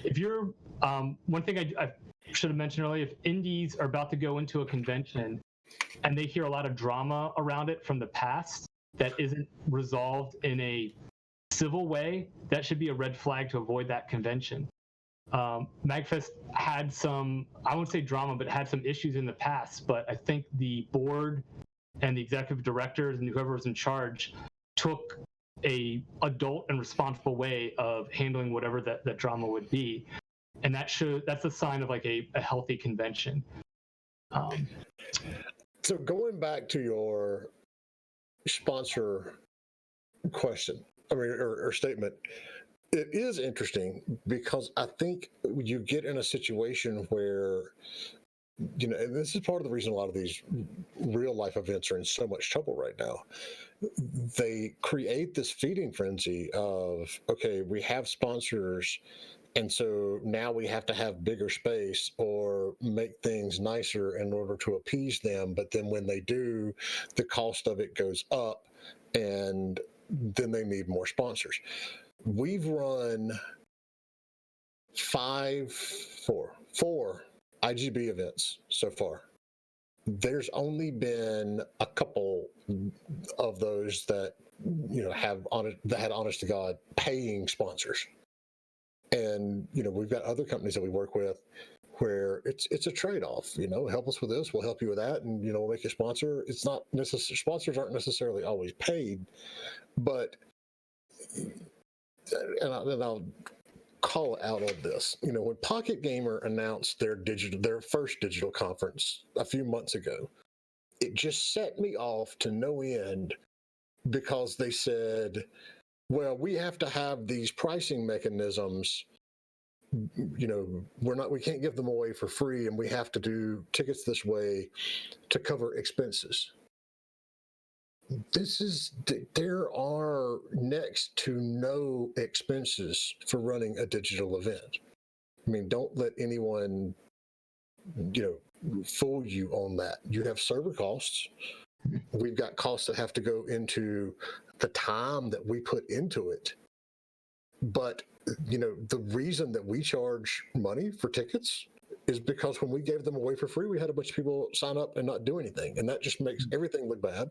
S3: if you're, one thing I should have mentioned earlier, if indies are about to go into a convention and they hear a lot of drama around it from the past that isn't resolved in a civil way, that should be a red flag to avoid that convention. MAGFest had some, I wouldn't say drama, but had some issues in the past. But I think the board and the executive directors and whoever was in charge took a adult and responsible way of handling whatever that drama would be. And that's a sign of like a healthy convention.
S2: So going back to your sponsor question, or statement, it is interesting because I think you get in a situation where, and this is part of the reason a lot of these real life events are in so much trouble right now. They create this feeding frenzy of, okay, we have sponsors, and so now we have to have bigger space or make things nicer in order to appease them. But then when they do, the cost of it goes up, and then they need more sponsors. We've run four IGB events so far. There's only been a couple of those that had honest to God paying sponsors, and we've got other companies that we work with where it's a trade-off. Help us with this, we'll help you with that, and we'll make you a sponsor. It's not necessarily, sponsors aren't necessarily always paid, but and I'll call out on this. When Pocket Gamer announced their first digital conference a few months ago, it just set me off to no end because they said, well, we have to have these pricing mechanisms. We can't give them away for free, and we have to do tickets this way to cover expenses. There are next to no expenses for running a digital event. Don't let anyone, fool you on that. You have server costs. We've got costs that have to go into the time that we put into it. But, the reason that we charge money for tickets is because when we gave them away for free, we had a bunch of people sign up and not do anything. And that just makes everything look bad,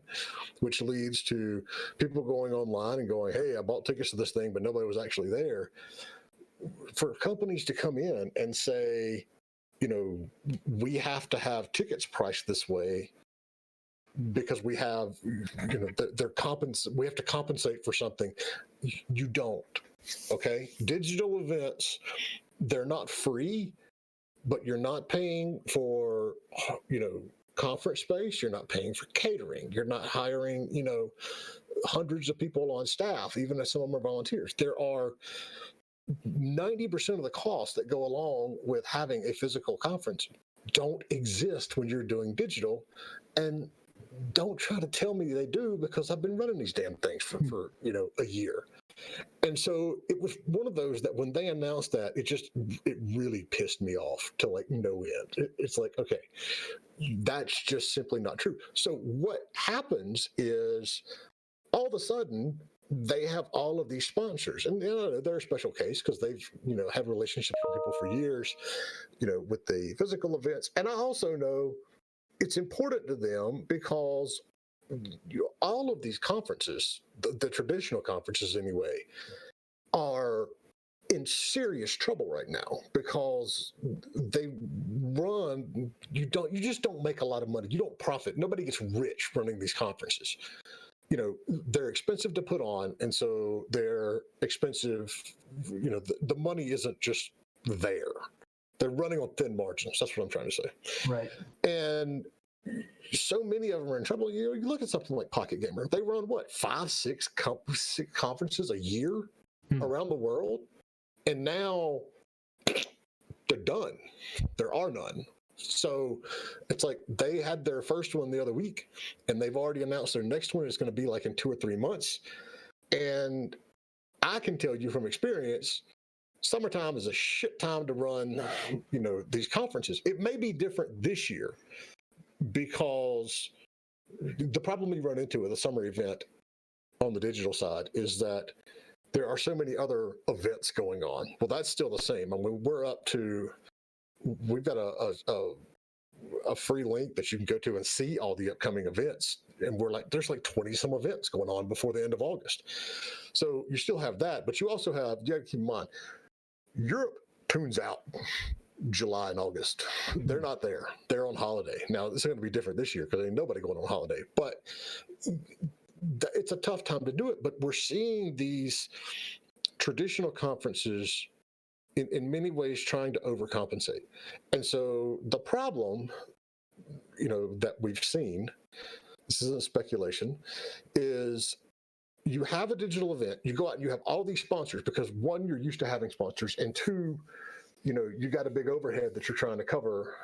S2: which leads to people going online and going, hey, I bought tickets to this thing, but nobody was actually there. For companies to come in and say, we have to have tickets priced this way, because we have, we have to compensate for something. You don't. Okay, digital events, they're not free, but you're not paying for, conference space. You're not paying for catering. You're not hiring, hundreds of people on staff, even if some of them are volunteers. There are 90% of the costs that go along with having a physical conference don't exist when you're doing digital. And don't try to tell me they do, because I've been running these damn things for a year. And so it was one of those that when they announced that, it really pissed me off to like no end. It's like, okay, that's just simply not true. So what happens is all of a sudden they have all of these sponsors, and they're a special case because they've had relationships with people for years, with the physical events. And I also know it's important to them because all of these conferences, the traditional conferences anyway, are in serious trouble right now because they run, you just don't make a lot of money. You don't profit. Nobody gets rich running these conferences. They're expensive to put on, and so they're expensive. The money isn't just there. They're running on thin margins. That's what I'm trying to say.
S3: Right.
S2: And so many of them are in trouble. You look at something like Pocket Gamer. They run what, 5-6 conferences a year around the world, and now they're done. There are none. So it's like they had their first one the other week, and they've already announced their next one is going to be like in 2 or 3 months. And I can tell you from experience, summertime is a shit time to run, these conferences. It may be different this year because the problem we run into with a summer event on the digital side is that there are so many other events going on. Well, that's still the same. I mean, we've got a free link that you can go to and see all the upcoming events. And there's like 20 some events going on before the end of August. So you still have that, but you also have, you got to keep in mind, Europe tunes out July and August. They're not there. They're on holiday. Now, this is going to be different this year because ain't nobody going on holiday, but it's a tough time to do it. But we're seeing these traditional conferences in many ways trying to overcompensate. And so the problem, that we've seen, this isn't speculation, is you have a digital event, you go out and you have all these sponsors because one, you're used to having sponsors, and two, you got a big overhead that you're trying to cover,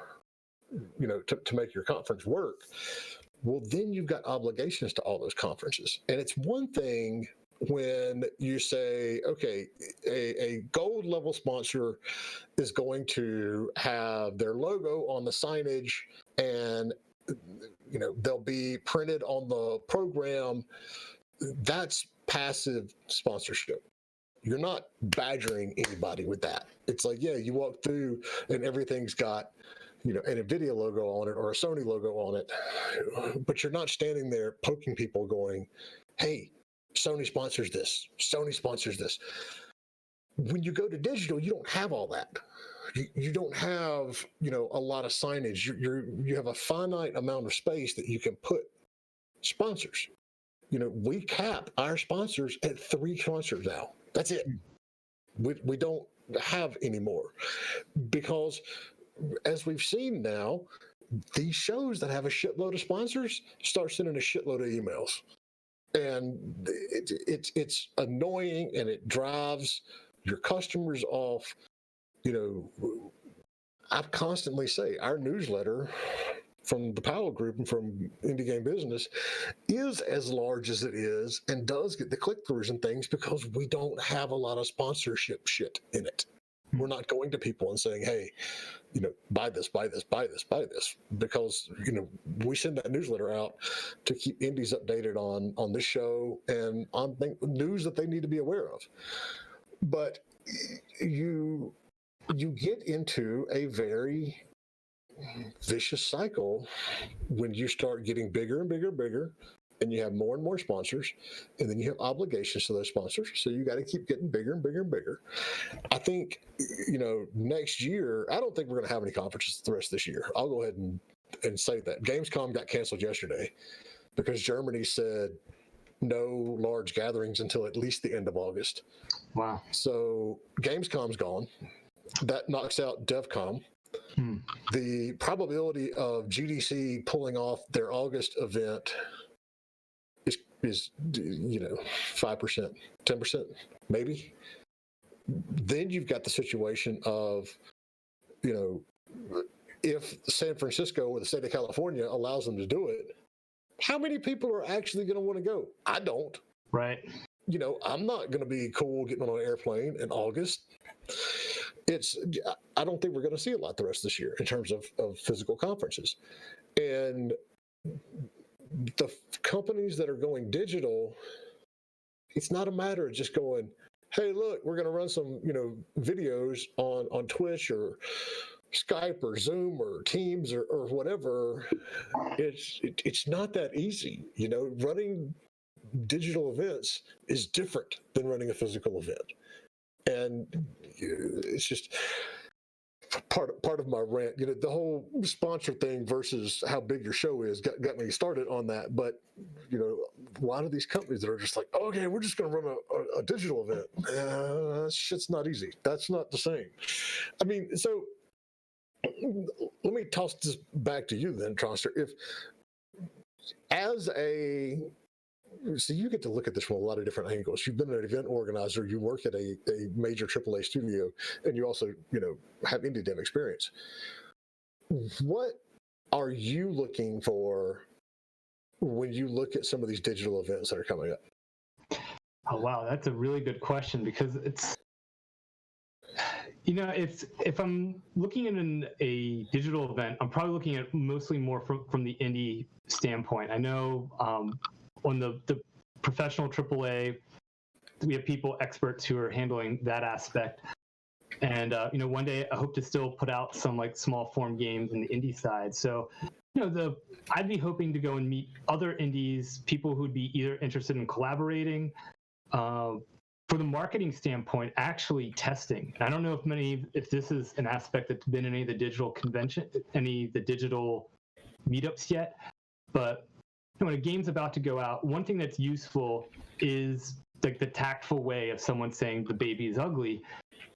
S2: to make your conference work. Well, then you've got obligations to all those conferences. And it's one thing when you say, okay, a gold level sponsor is going to have their logo on the signage and, they'll be printed on the program. That's passive sponsorship. You're not badgering anybody with that. It's like, yeah, you walk through and everything's got, an NVIDIA logo on it or a Sony logo on it, but you're not standing there poking people going, hey, Sony sponsors this. Sony sponsors this. When you go to digital, you don't have all that. You don't have, a lot of signage. You have a finite amount of space that you can put sponsors. We cap our sponsors at 3 sponsors now. That's it. We don't have any more because, as we've seen now, these shows that have a shitload of sponsors start sending a shitload of emails. And it's annoying, and it drives your customers off. I constantly say our newsletter from the Powell Group and from Indie Game Business is as large as it is and does get the click-throughs and things because we don't have a lot of sponsorship shit in it. We're not going to people and saying, hey, buy this, buy this, buy this, buy this, because, we send that newsletter out to keep indies updated on this show and on news that they need to be aware of. But you get into a very vicious cycle when you start getting bigger and bigger and bigger, and you have more and more sponsors, and then you have obligations to those sponsors. So you got to keep getting bigger and bigger and bigger. I think, next year, I don't think we're going to have any conferences the rest of this year. I'll go ahead and and say that. Gamescom got canceled yesterday because Germany said no large gatherings until at least the end of August.
S3: Wow.
S2: So Gamescom's gone. That knocks out DevCom. The probability of GDC pulling off their August event is 5%, 10%, maybe. Then you've got the situation of, if San Francisco or the state of California allows them to do it, how many people are actually going to want to go? I don't.
S3: Right.
S2: I'm not going to be cool getting on an airplane in August. I don't think we're going to see a lot the rest of this year in terms of physical conferences. And the companies that are going digital, it's not a matter of just going, hey, look, we're going to run some, videos on Twitch or Skype or Zoom or Teams or whatever. It's not that easy. Running digital events is different than running a physical event. And it's just part of my rant. The whole sponsor thing versus how big your show is got me started on that. But a lot of these companies that are just like, okay, we're just going to run a digital event. Shit's not easy. That's not the same. I mean, so let me toss this back to you then, Tronster. So you get to look at this from a lot of different angles. You've been an event organizer, you work at a major AAA studio, and you also, have indie dev experience. What are you looking for when you look at some of these digital events that are coming up?
S3: Oh, wow. That's a really good question, because it's, if I'm looking at a digital event, I'm probably looking at mostly more from the indie standpoint. I know on the professional AAA, we have experts who are handling that aspect. And, one day I hope to still put out some small form games in the indie side. So, I'd be hoping to go and meet other indies, people who'd be either interested in collaborating, for the marketing standpoint, actually testing. And I don't know if this is an aspect that's been in any of the digital the digital meetups yet, but when a game's about to go out, one thing that's useful is the tactful way of someone saying the baby is ugly.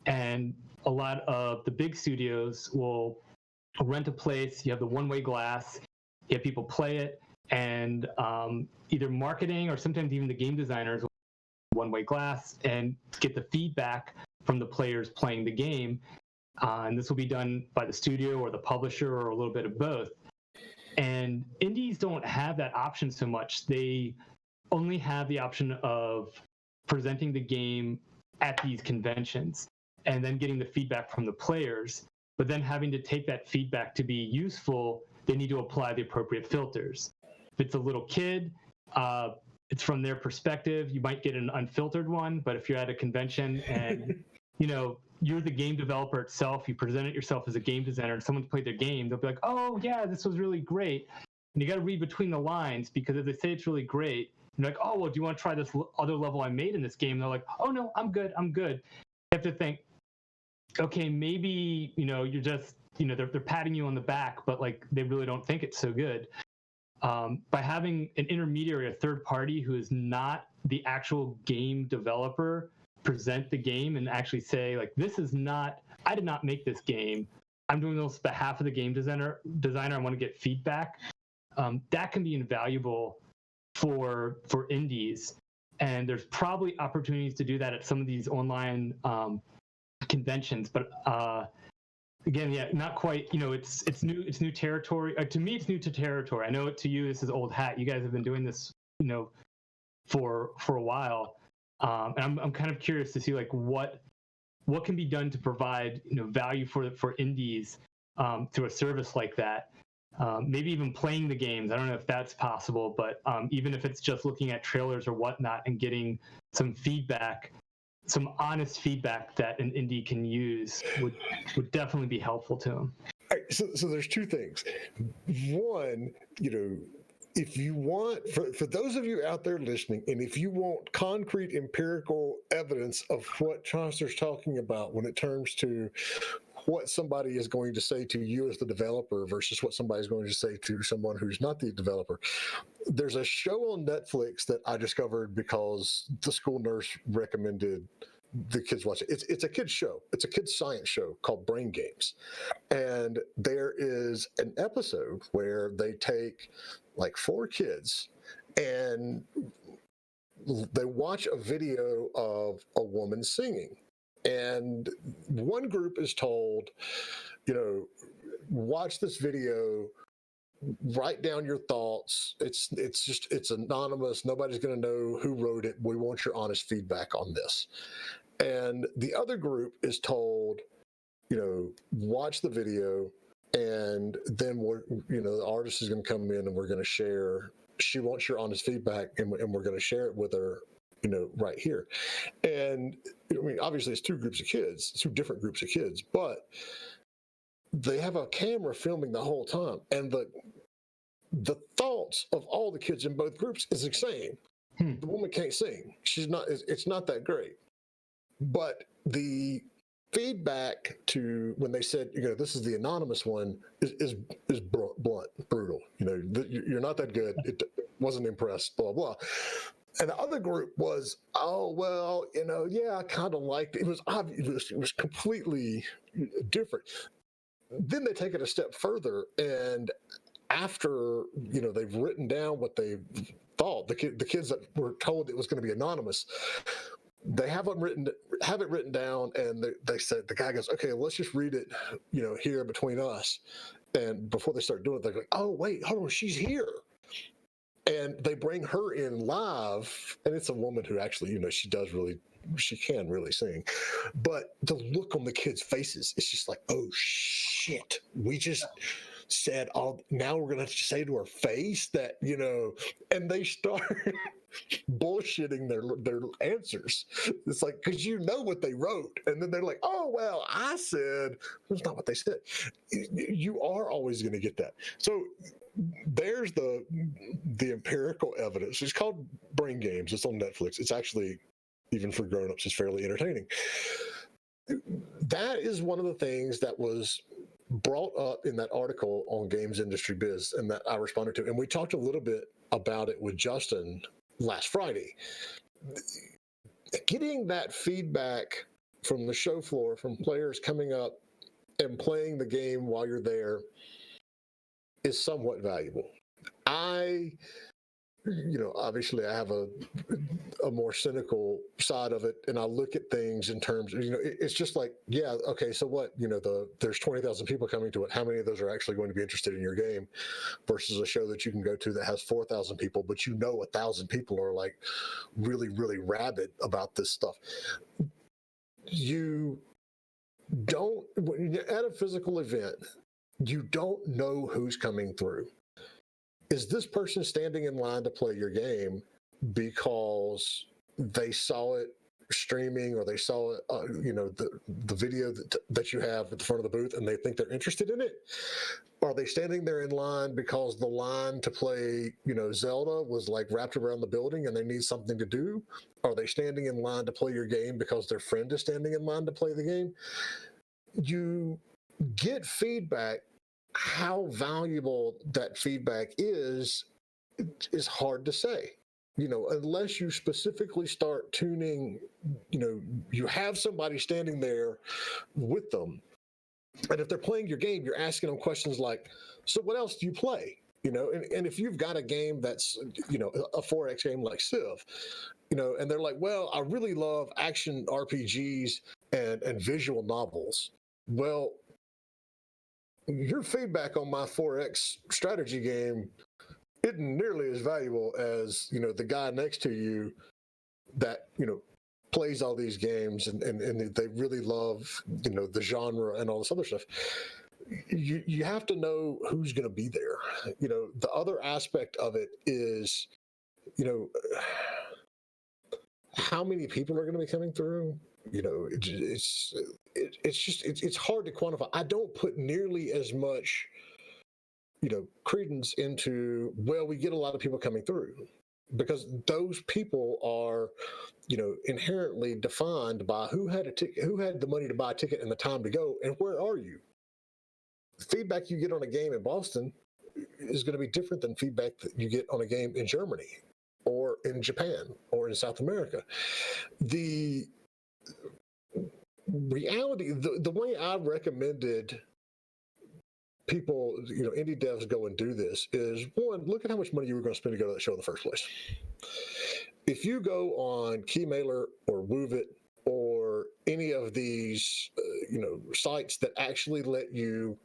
S3: And a lot of the big studios will rent a place, you have the one-way glass, you have people play it, and either marketing or sometimes even the game designers will one-way glass and get the feedback from the players playing the game. And this will be done by the studio or the publisher or a little bit of both. And indies don't have that option so much. They only have the option of presenting the game at these conventions and then getting the feedback from the players. But then having to take that feedback to be useful, they need to apply the appropriate filters. If it's a little kid, it's from their perspective. You might get an unfiltered one, but if you're at a convention and you're the game developer itself, you present it yourself as a game designer, and someone's played their game, they'll be like, oh yeah, this was really great. And you got to read between the lines, because if they say it's really great, you're like, oh, well, do you want to try this other level I made in this game? And they're like, oh no, I'm good. You have to think, okay, maybe, you're just, they're patting you on the back, but they really don't think it's so good. By having an intermediary, a third party who is not the actual game developer, present the game and actually say, I did not make this game. I'm doing this on behalf of the game designer. I want to get feedback. That can be invaluable for indies. And there's probably opportunities to do that at some of these online conventions. But again, yeah, not quite. It's new territory. To me, it's new to territory. I know to you, this is old hat. You guys have been doing this, for a while. And I'm kind of curious to see what can be done to provide value for indies through a service like that. Maybe even playing the games. I don't know if that's possible, but even if it's just looking at trailers or whatnot and getting some feedback, some honest feedback that an indie can use would definitely be helpful to them.
S2: All right, so there's two things. One, if you want, for those of you out there listening, and if you want concrete empirical evidence of what Tronster's talking about when it comes to what somebody is going to say to you as the developer versus what somebody's going to say to someone who's not the developer. There's a show on Netflix that I discovered because the school nurse recommended the kids watch it. It's a kid's show. It's a kid's science show called Brain Games. And there is an episode where they take like 4 kids and they watch a video of a woman singing. And one group is told, watch this video, write down your thoughts. It's anonymous. Nobody's going to know who wrote it. We want your honest feedback on this. And the other group is told, watch the video, and then the artist is going to come in and we're going to share. She wants your honest feedback, and we're going to share it with her, right here. And obviously it's 2 groups of kids, 2 different groups of kids, but they have a camera filming the whole time, and the thoughts of all the kids in both groups is the same. The woman can't sing. It's not that great. But the feedback to when they said, this is the anonymous one is blunt, brutal. You're not that good. It wasn't impressed, blah, blah. And the other group was, oh, well, I kind of liked it. It was obvious. It was completely different. Then they take it a step further, and after, they've written down what they thought, the kids that were told it was going to be anonymous, they have it written down, and they said, the guy goes, okay, let's just read it, here between us. And before they start doing it, they're like, oh, wait, hold on, she's here. And they bring her in live, and it's a woman who actually, she can really sing. But the look on the kids' faces, it's just like, oh, shit, we just said, now we're going to say to her face that, and they start bullshitting their answers. It's like, because what they wrote. And then they're like, oh, well, I said, that's not what they said. You are always going to get that. So there's the empirical evidence. It's called Brain Games. It's on Netflix. It's actually, even for grown-ups, it's fairly entertaining. That is one of the things that was brought up in that article on Games Industry Biz, and that I responded to. And we talked a little bit about it with Justin last Friday. Getting that feedback from the show floor, from players coming up and playing the game while you're there, is somewhat valuable. Obviously I have a more cynical side of it, and I look at things in terms of, it's just like, yeah, okay, so what, there's 20,000 people coming to it. How many of those are actually going to be interested in your game versus a show that you can go to that has 4,000 people, but 1,000 people are like really, really rabid about this stuff. You don't, when you're at a physical event, you don't know who's coming through. Is this person standing in line to play your game because they saw it streaming, or they saw it, the video that you have at the front of the booth, and they think they're interested in it? Are they standing there in line because the line to play, Zelda was like wrapped around the building and they need something to do? Are they standing in line to play your game because their friend is standing in line to play the game? You get feedback. How valuable that feedback is hard to say, unless you specifically start tuning, you have somebody standing there with them. And if they're playing your game, you're asking them questions like, so what else do you play? And if you've got a game that's, a 4X game like Civ, and they're like, well, I really love action RPGs and visual novels. Well, your feedback on my 4X strategy game isn't nearly as valuable as, the guy next to you that, plays all these games and they really love, the genre and all this other stuff. You have to know who's going to be there. The other aspect of it is, how many people are going to be coming through. It's hard to quantify. I don't put nearly as much, credence into, well, we get a lot of people coming through. because those people are, inherently defined by who had a ticket, who had the money to buy a ticket and the time to go, and where are you. Feedback you get on a game in Boston is going to be different than feedback that you get on a game in Germany or in Japan or in South America. The reality, the way I recommended people, indie devs go and do this is, one, look at how much money you were going to spend to go to that show in the first place. If you go on Keymailer or Woovit or any of these, sites that actually let you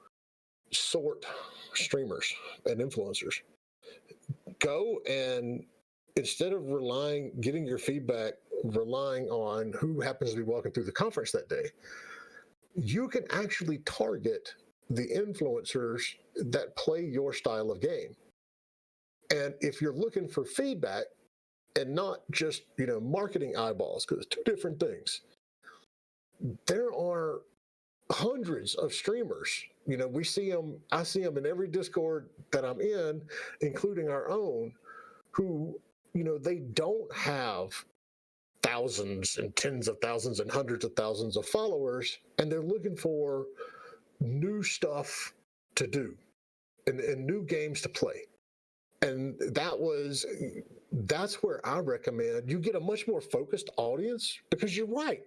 S2: sort streamers and influencers, go and instead of getting your feedback, relying on who happens to be walking through the conference that day, you can actually target the influencers that play your style of game. And if you're looking for feedback and not just, marketing eyeballs, because it's two different things, there are hundreds of streamers. We see them, I see them in every Discord that I'm in, including our own, who, they don't have thousands and tens of thousands and hundreds of thousands of followers, and they're looking for new stuff to do and new games to play. And that's where I recommend you get a much more focused audience, because you're right.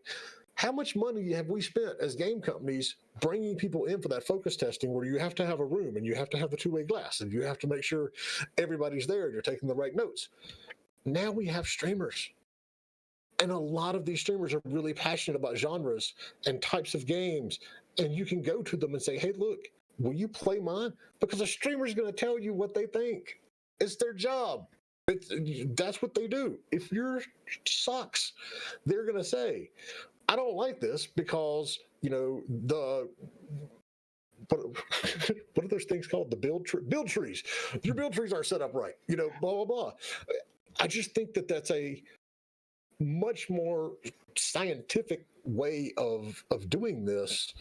S2: How much money have we spent as game companies bringing people in for that focus testing, where you have to have a room and you have to have the two-way glass and you have to make sure everybody's there and you're taking the right notes? Now we have streamers. And a lot of these streamers are really passionate about genres and types of games. And you can go to them and say, hey, look, will you play mine? Because a streamer is going to tell you what they think. It's their job. That's what they do. If yours sucks, they're going to say, I don't like this because, what are those things called? The build trees. Your build trees aren't set up right. Blah, blah, blah. I just think that that's a much more scientific way of doing this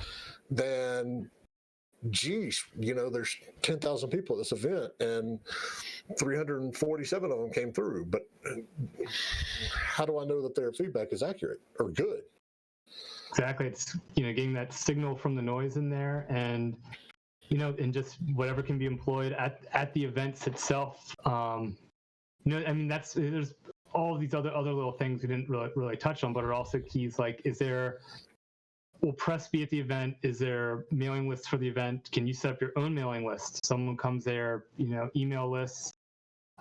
S2: than, geez, there's 10,000 people at this event and 347 of them came through. But how do I know that their feedback is accurate or good?
S3: Exactly. It's, getting that signal from the noise in there, and, and just whatever can be employed at the events itself. There's all of these other little things we didn't really touch on, but are also keys. Like, will press be at the event? Is there mailing lists for the event? Can you set up your own mailing list? Someone comes there, email lists.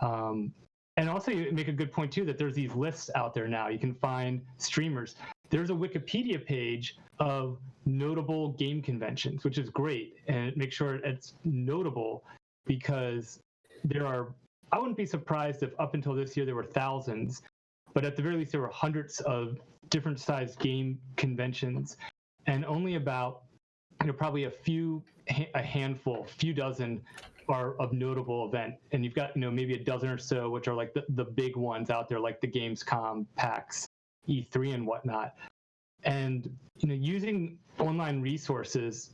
S3: And also you make a good point too, that there's these lists out there now. You can find streamers. There's a Wikipedia page of notable game conventions, which is great. And make sure it's notable, because I wouldn't be surprised if up until this year there were thousands, but at the very least there were hundreds of different sized game conventions, and only about, probably a handful, few dozen are of notable event. And you've got, maybe a dozen or so, which are like the big ones out there, like the Gamescom, PAX, E3 and whatnot. And, using online resources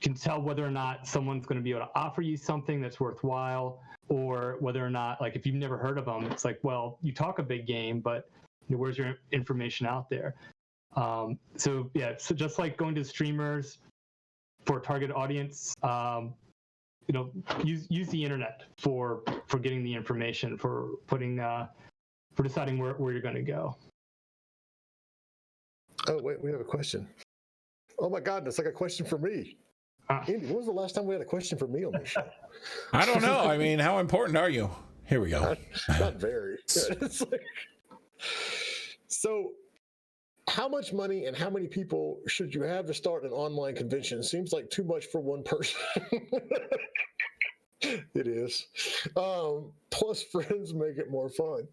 S3: can tell whether or not someone's going to be able to offer you something that's worthwhile, or whether or not, like, if you've never heard of them, it's like, well, you talk a big game, but where's your information out there? So just like going to streamers for a target audience, use the internet for getting the information, for deciding where you're going to go.
S2: Oh, wait, we have a question. Oh my God, that's like a question for me. Andy, when was the last time we had a question for me on this show?
S1: I don't know. I mean, how important are you? Here we go.
S2: Not very. It's like, so how much money and how many people should you have to start an online convention? Seems like too much for one person. It is. Plus friends make it more fun.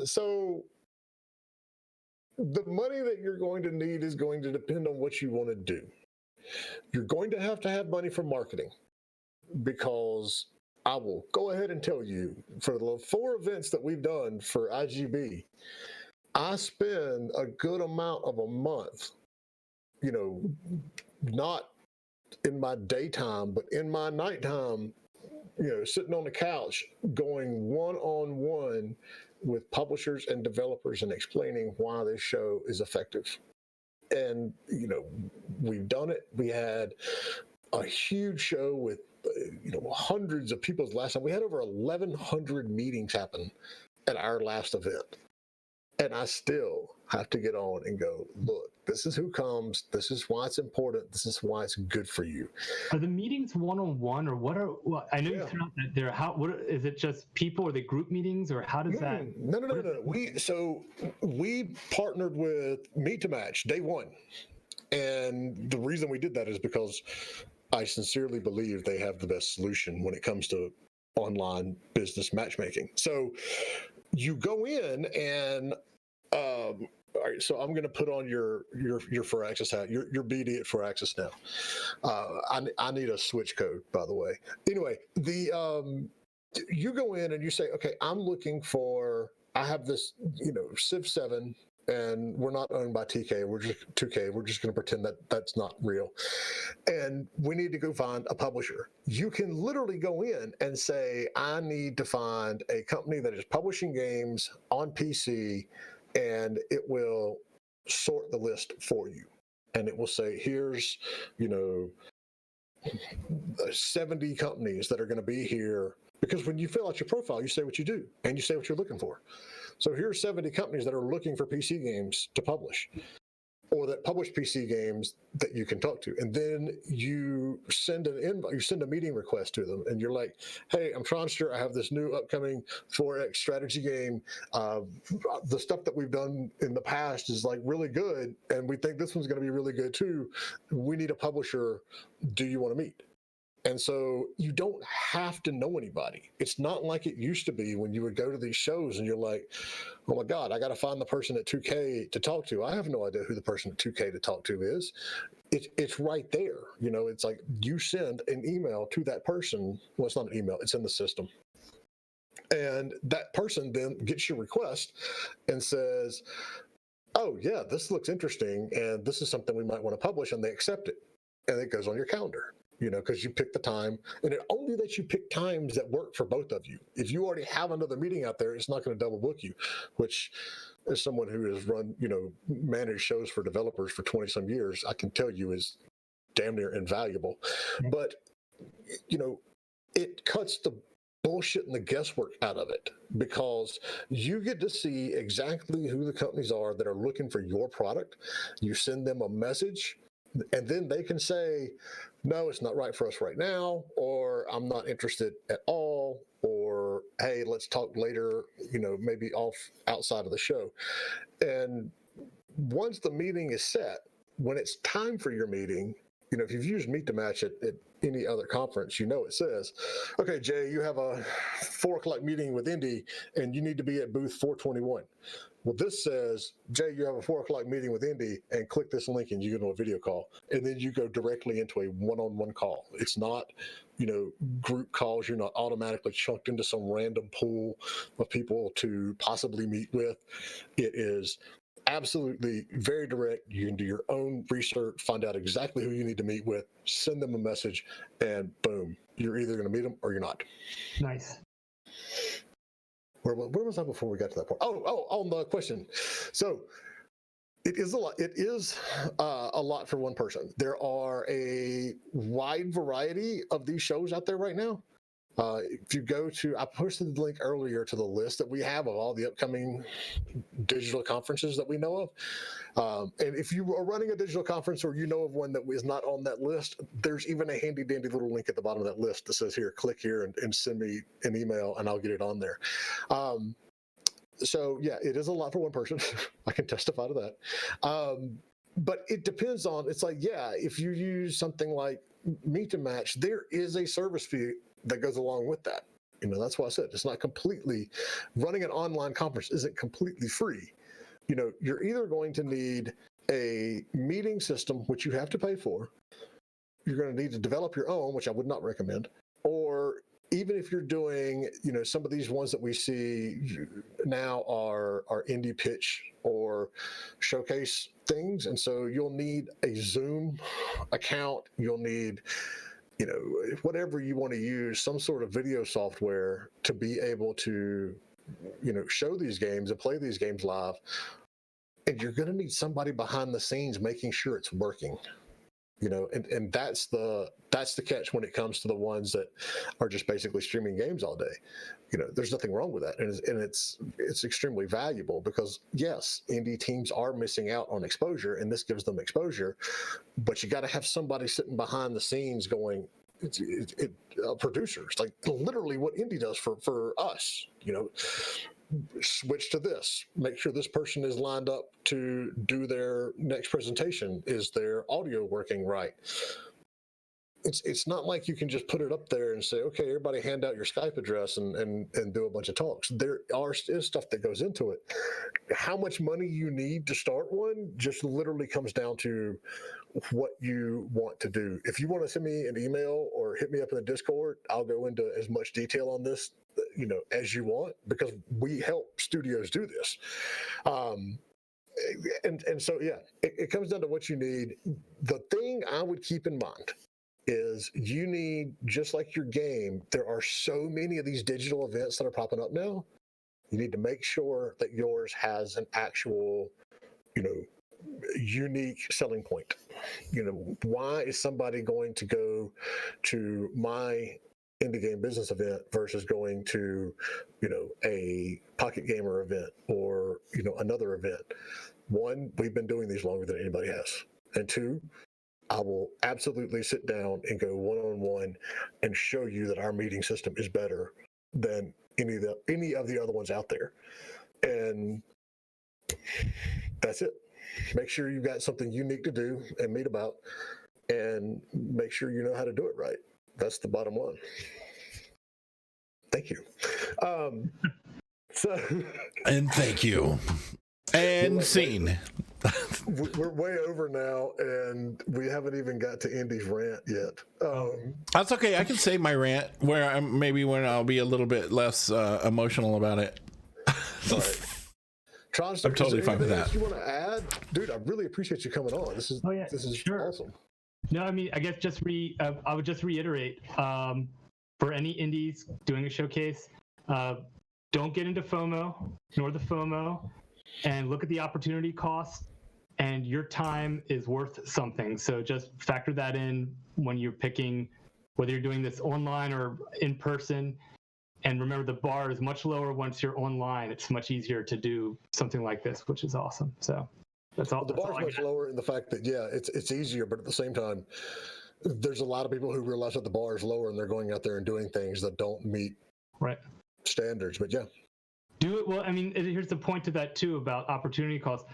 S2: So the money that you're going to need is going to depend on what you want to do. You're going to have money for marketing, because I will go ahead and tell you, for the 4 events that we've done for IGB, I spend a good amount of a month, not in my daytime, but in my nighttime, sitting on the couch going one-on-one with publishers and developers and explaining why this show is effective. And, we've done it. We had a huge show with, hundreds of people last time. We had over 1,100 meetings happen at our last event. And I still have to get on and go, look, this is who comes. This is why it's important. This is why it's good for you.
S3: Are the meetings one-on-one, or what are? Well, I know you threw out that there. What is it? Just people, or the group meetings, or how does that?
S2: No. We partnered with Meet to Match day one, and the reason we did that is because I sincerely believe they have the best solution when it comes to online business matchmaking. So you go in and. All right, so I'm going to put on your Firaxis hat. You're BD at Firaxis now. I need a switch code, by the way. Anyway, you go in and you say, okay, I'm looking for. I have this, Civ 7, and we're not owned by TK. We're just 2K. We're just going to pretend that that's not real, and we need to go find a publisher. You can literally go in and say, I need to find a company that is publishing games on PC. And it will sort the list for you. And it will say, here's, 70 companies that are going to be here. Because when you fill out your profile, you say what you do and you say what you're looking for. So here's 70 companies that are looking for PC games to publish, or that publish PC games that you can talk to. And then you send an invite, you send a meeting request to them, and you're like, hey, I'm Tronster. I have this new upcoming 4X strategy game. The stuff that we've done in the past is like really good, and we think this one's going to be really good too. We need a publisher. Do you want to meet? And so you don't have to know anybody. It's not like it used to be when you would go to these shows and you're like, oh my God, I got to find the person at 2K to talk to. I have no idea who the person at 2K to talk to is. It's right there. It's like you send an email to that person. Well, it's not an email. It's in the system. And that person then gets your request and says, oh yeah, this looks interesting. And this is something we might want to publish. And they accept it. And it goes on your calendar. Because you pick the time, and it only lets you pick times that work for both of you. If you already have another meeting out there, it's not going to double book you, which, as someone who has run, managed shows for developers for 20 some years, I can tell you is damn near invaluable. But, it cuts the bullshit and the guesswork out of it, because you get to see exactly who the companies are that are looking for your product. You send them a message, and then they can say, no, it's not right for us right now, or I'm not interested at all, or hey, let's talk later, maybe outside of the show. And once the meeting is set, when it's time for your meeting, if you've used Meet to Match at any other conference, it says, okay, Jay, you have a 4:00 meeting with Indie, and you need to be at booth 421. Well, this says, Jay, you have a 4:00 meeting with Indie, and click this link and you get on a video call. And then you go directly into a one-on-one call. It's not, group calls. You're not automatically chunked into some random pool of people to possibly meet with. It is absolutely very direct. You can do your own research, find out exactly who you need to meet with, send them a message, and boom, you're either going to meet them or you're not.
S3: Nice.
S2: Where was I before we got to that point? Oh, on the question. So it is a lot. It is a lot for one person. There are a wide variety of these shows out there right now. If you go to, I posted the link earlier to the list that we have of all the upcoming digital conferences that we know of. And if you are running a digital conference or you know of one that is not on that list, there's even a handy dandy little link at the bottom of that list that says, here, click here and send me an email and I'll get it on there. So yeah, it is a lot for one person. I can testify to that. But it depends on, it's like, yeah, if you use something like Meet to Match, there is a service fee that goes along with that. That's why I said it's not completely, running an online conference isn't completely free. You're either going to need a meeting system, which you have to pay for. You're going to need to develop your own, which I would not recommend. Or even if you're doing, some of these ones that we see now are indie pitch or showcase things. And so you'll need a Zoom account. You'll need whatever you want to use, some sort of video software to be able to, show these games and play these games live. And you're going to need somebody behind the scenes making sure it's working. And that's the catch when it comes to the ones that are just basically streaming games all day. There's nothing wrong with that, and it's extremely valuable because yes, indie teams are missing out on exposure, and this gives them exposure. But you got to have somebody sitting behind the scenes going, producers, like literally what indie does for us. Switch to this, make sure this person is lined up to do their next presentation. Is their audio working right? It's not like you can just put it up there and say, okay, everybody hand out your Skype address and do a bunch of talks. There is stuff that goes into it. How much money you need to start one just literally comes down to what you want to do. If you want to send me an email or hit me up in the Discord, I'll go into as much detail on this as you want, because we help studios do this. And so, yeah, it comes down to what you need. The thing I would keep in mind is you need, just like your game, there are so many of these digital events that are popping up now. You need to make sure that yours has an actual, unique selling point. Why is somebody going to go to my indie game business event versus going to, a Pocket Gamer event or, another event? One, we've been doing these longer than anybody has. And two, I will absolutely sit down and go one-on-one and show you that our meeting system is better than any of the other ones out there. And that's it. Make sure you've got something unique to do and meet about, and make sure you know how to do it right. That's the bottom line. Thank you.
S1: And thank you. And scene.
S2: We're way over now, and we haven't even got to Indy's rant yet.
S1: That's okay. I can save my rant when I'll be a little bit less emotional about it.
S2: All right. Tronster,
S1: I'm totally fine with that.
S2: You want to add, dude? I really appreciate you coming on. This is
S3: sure.
S2: Awesome.
S3: No, I mean, I guess I would just reiterate, for any indies doing a showcase, don't get into FOMO, ignore the FOMO, and look at the opportunity cost. And your time is worth something. So just factor that in when you're picking whether you're doing this online or in person. And remember, the bar is much lower once you're online. It's much easier to do something like this, which is awesome. So that's all.
S2: The bar is much lower in the fact that, yeah, it's easier, but at the same time, there's a lot of people who realize that the bar is lower and they're going out there and doing things that don't meet standards. But yeah,
S3: do it. Well, I mean, here's the point to that too about opportunity cost.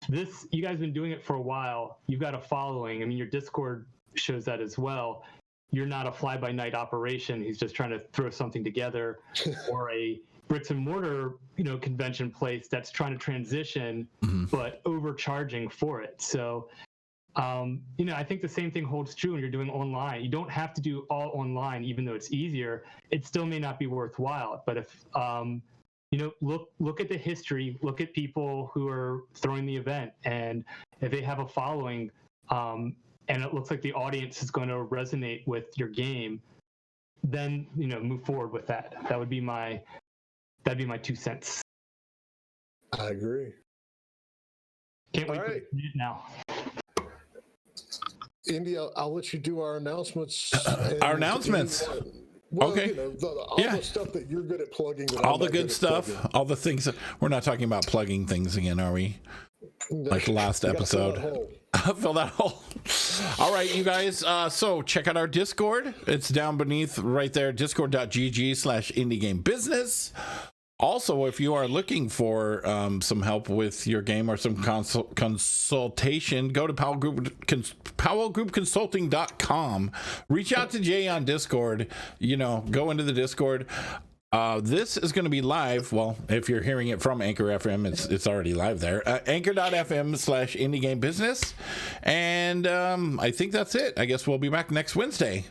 S3: You guys have been doing it for a while. You've got a following. I mean, your Discord shows that as well. You're not a fly-by-night operation who's just trying to throw something together, or a bricks and mortar, convention place that's trying to transition, but overcharging for it. So, I think the same thing holds true when you're doing online. You don't have to do all online, even though it's easier. It still may not be worthwhile. But if look at the history, look at people who are throwing the event, and if they have a following, and it looks like the audience is going to resonate with your game, then move forward with that. That'd be my 2 cents.
S2: I agree.
S3: Can't wait to read it now.
S2: India, I'll let you do our announcements.
S1: Our announcements.
S2: Well,
S1: okay.
S2: All the stuff that you're good at plugging.
S1: All the good stuff. All the things. We're not talking about plugging things again, are we? Like the last episode. Fill that hole. All right, you guys. So check out our Discord. It's down beneath right there. Discord.gg/indiegamebusiness. Also, if you are looking for some help with your game or some consultation, go to powellgroupconsulting.com. Reach out to Jay on Discord. Go into the Discord. This is going to be live. Well, if you're hearing it from Anchor FM, it's already live there. Anchor.fm/indiegamebusiness. And I think that's it. I guess we'll be back next Wednesday.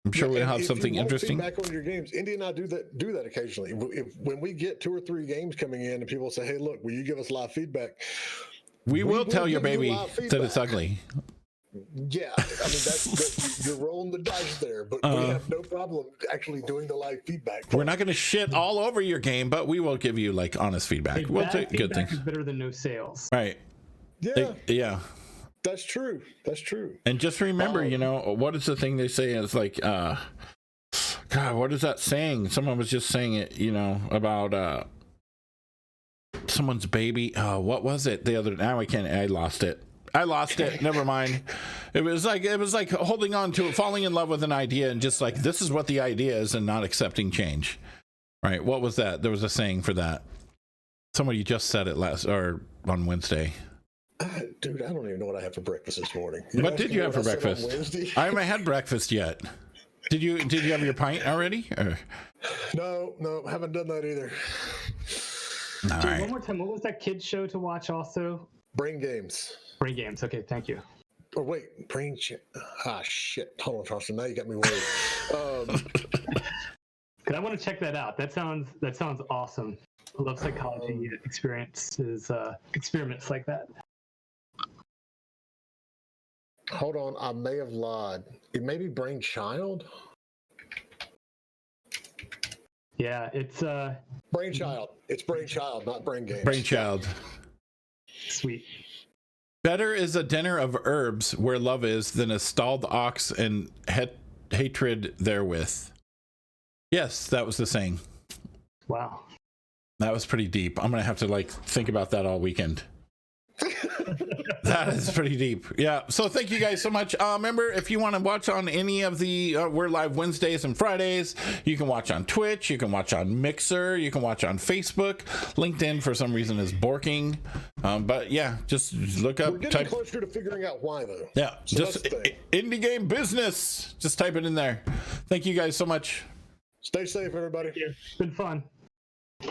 S1: I'm sure we'll have something interesting.
S2: Feedback on your games. Indy and I do that occasionally. When we get 2 or 3 games coming in and people say, "Hey, look, will you give us live feedback?"
S1: We will tell your baby that it's ugly.
S2: Yeah, I mean you're rolling the dice there, but we have no problem actually doing the live feedback.
S1: We're not going to shit all over your game, but we will give you like honest feedback. We'll take good things.
S3: Is better than no sales.
S1: Right.
S2: Yeah.
S1: Yeah.
S2: That's true. That's true.
S1: And just remember, you know, what is the thing they say? It's like, God, what is that saying? Someone was just saying it, you know, about someone's baby. What was it the other? Now I lost it. Never mind. It was like holding on to it, falling in love with an idea, and just like, this is what the idea is, and not accepting change. Right? What was that? There was a saying for that. Somebody just said it on Wednesday.
S2: Dude, I don't even know what I had for breakfast this morning.
S1: What did you have for breakfast? I haven't had breakfast yet. Did you have your pint already? Or?
S2: No, haven't done that either.
S1: All
S3: Dude,
S1: right.
S3: one more time. What was that kids show to watch also?
S2: Brain Games.
S3: Brain Games. Okay, thank you.
S2: Oh wait, shit. Hold on, Tronster. Now you got me worried.
S3: Cause I want to check that out. That sounds awesome. I love psychology experiences, experiments like that.
S2: Hold on, I may have lied. It may be Brainchild.
S3: Yeah, it's
S2: Brainchild. It's Brainchild, not Brain Games.
S1: Brainchild.
S3: Sweet.
S1: Better is a dinner of herbs where love is than a stalled ox and hatred therewith. Yes, that was the saying.
S3: Wow.
S1: That was pretty deep. I'm gonna have to like think about that all weekend. That is pretty deep. Yeah. So thank you guys so much. Remember, if you want to watch on any of the, we're live Wednesdays and Fridays. You can watch on Twitch. You can watch on Mixer. You can watch on Facebook. LinkedIn, for some reason, is borking. But yeah, just look up.
S2: We're getting closer to figuring out why, though.
S1: Yeah.
S2: So
S1: just indie game business. Just type it in there. Thank you guys so much.
S2: Stay safe, everybody.
S3: It's been fun.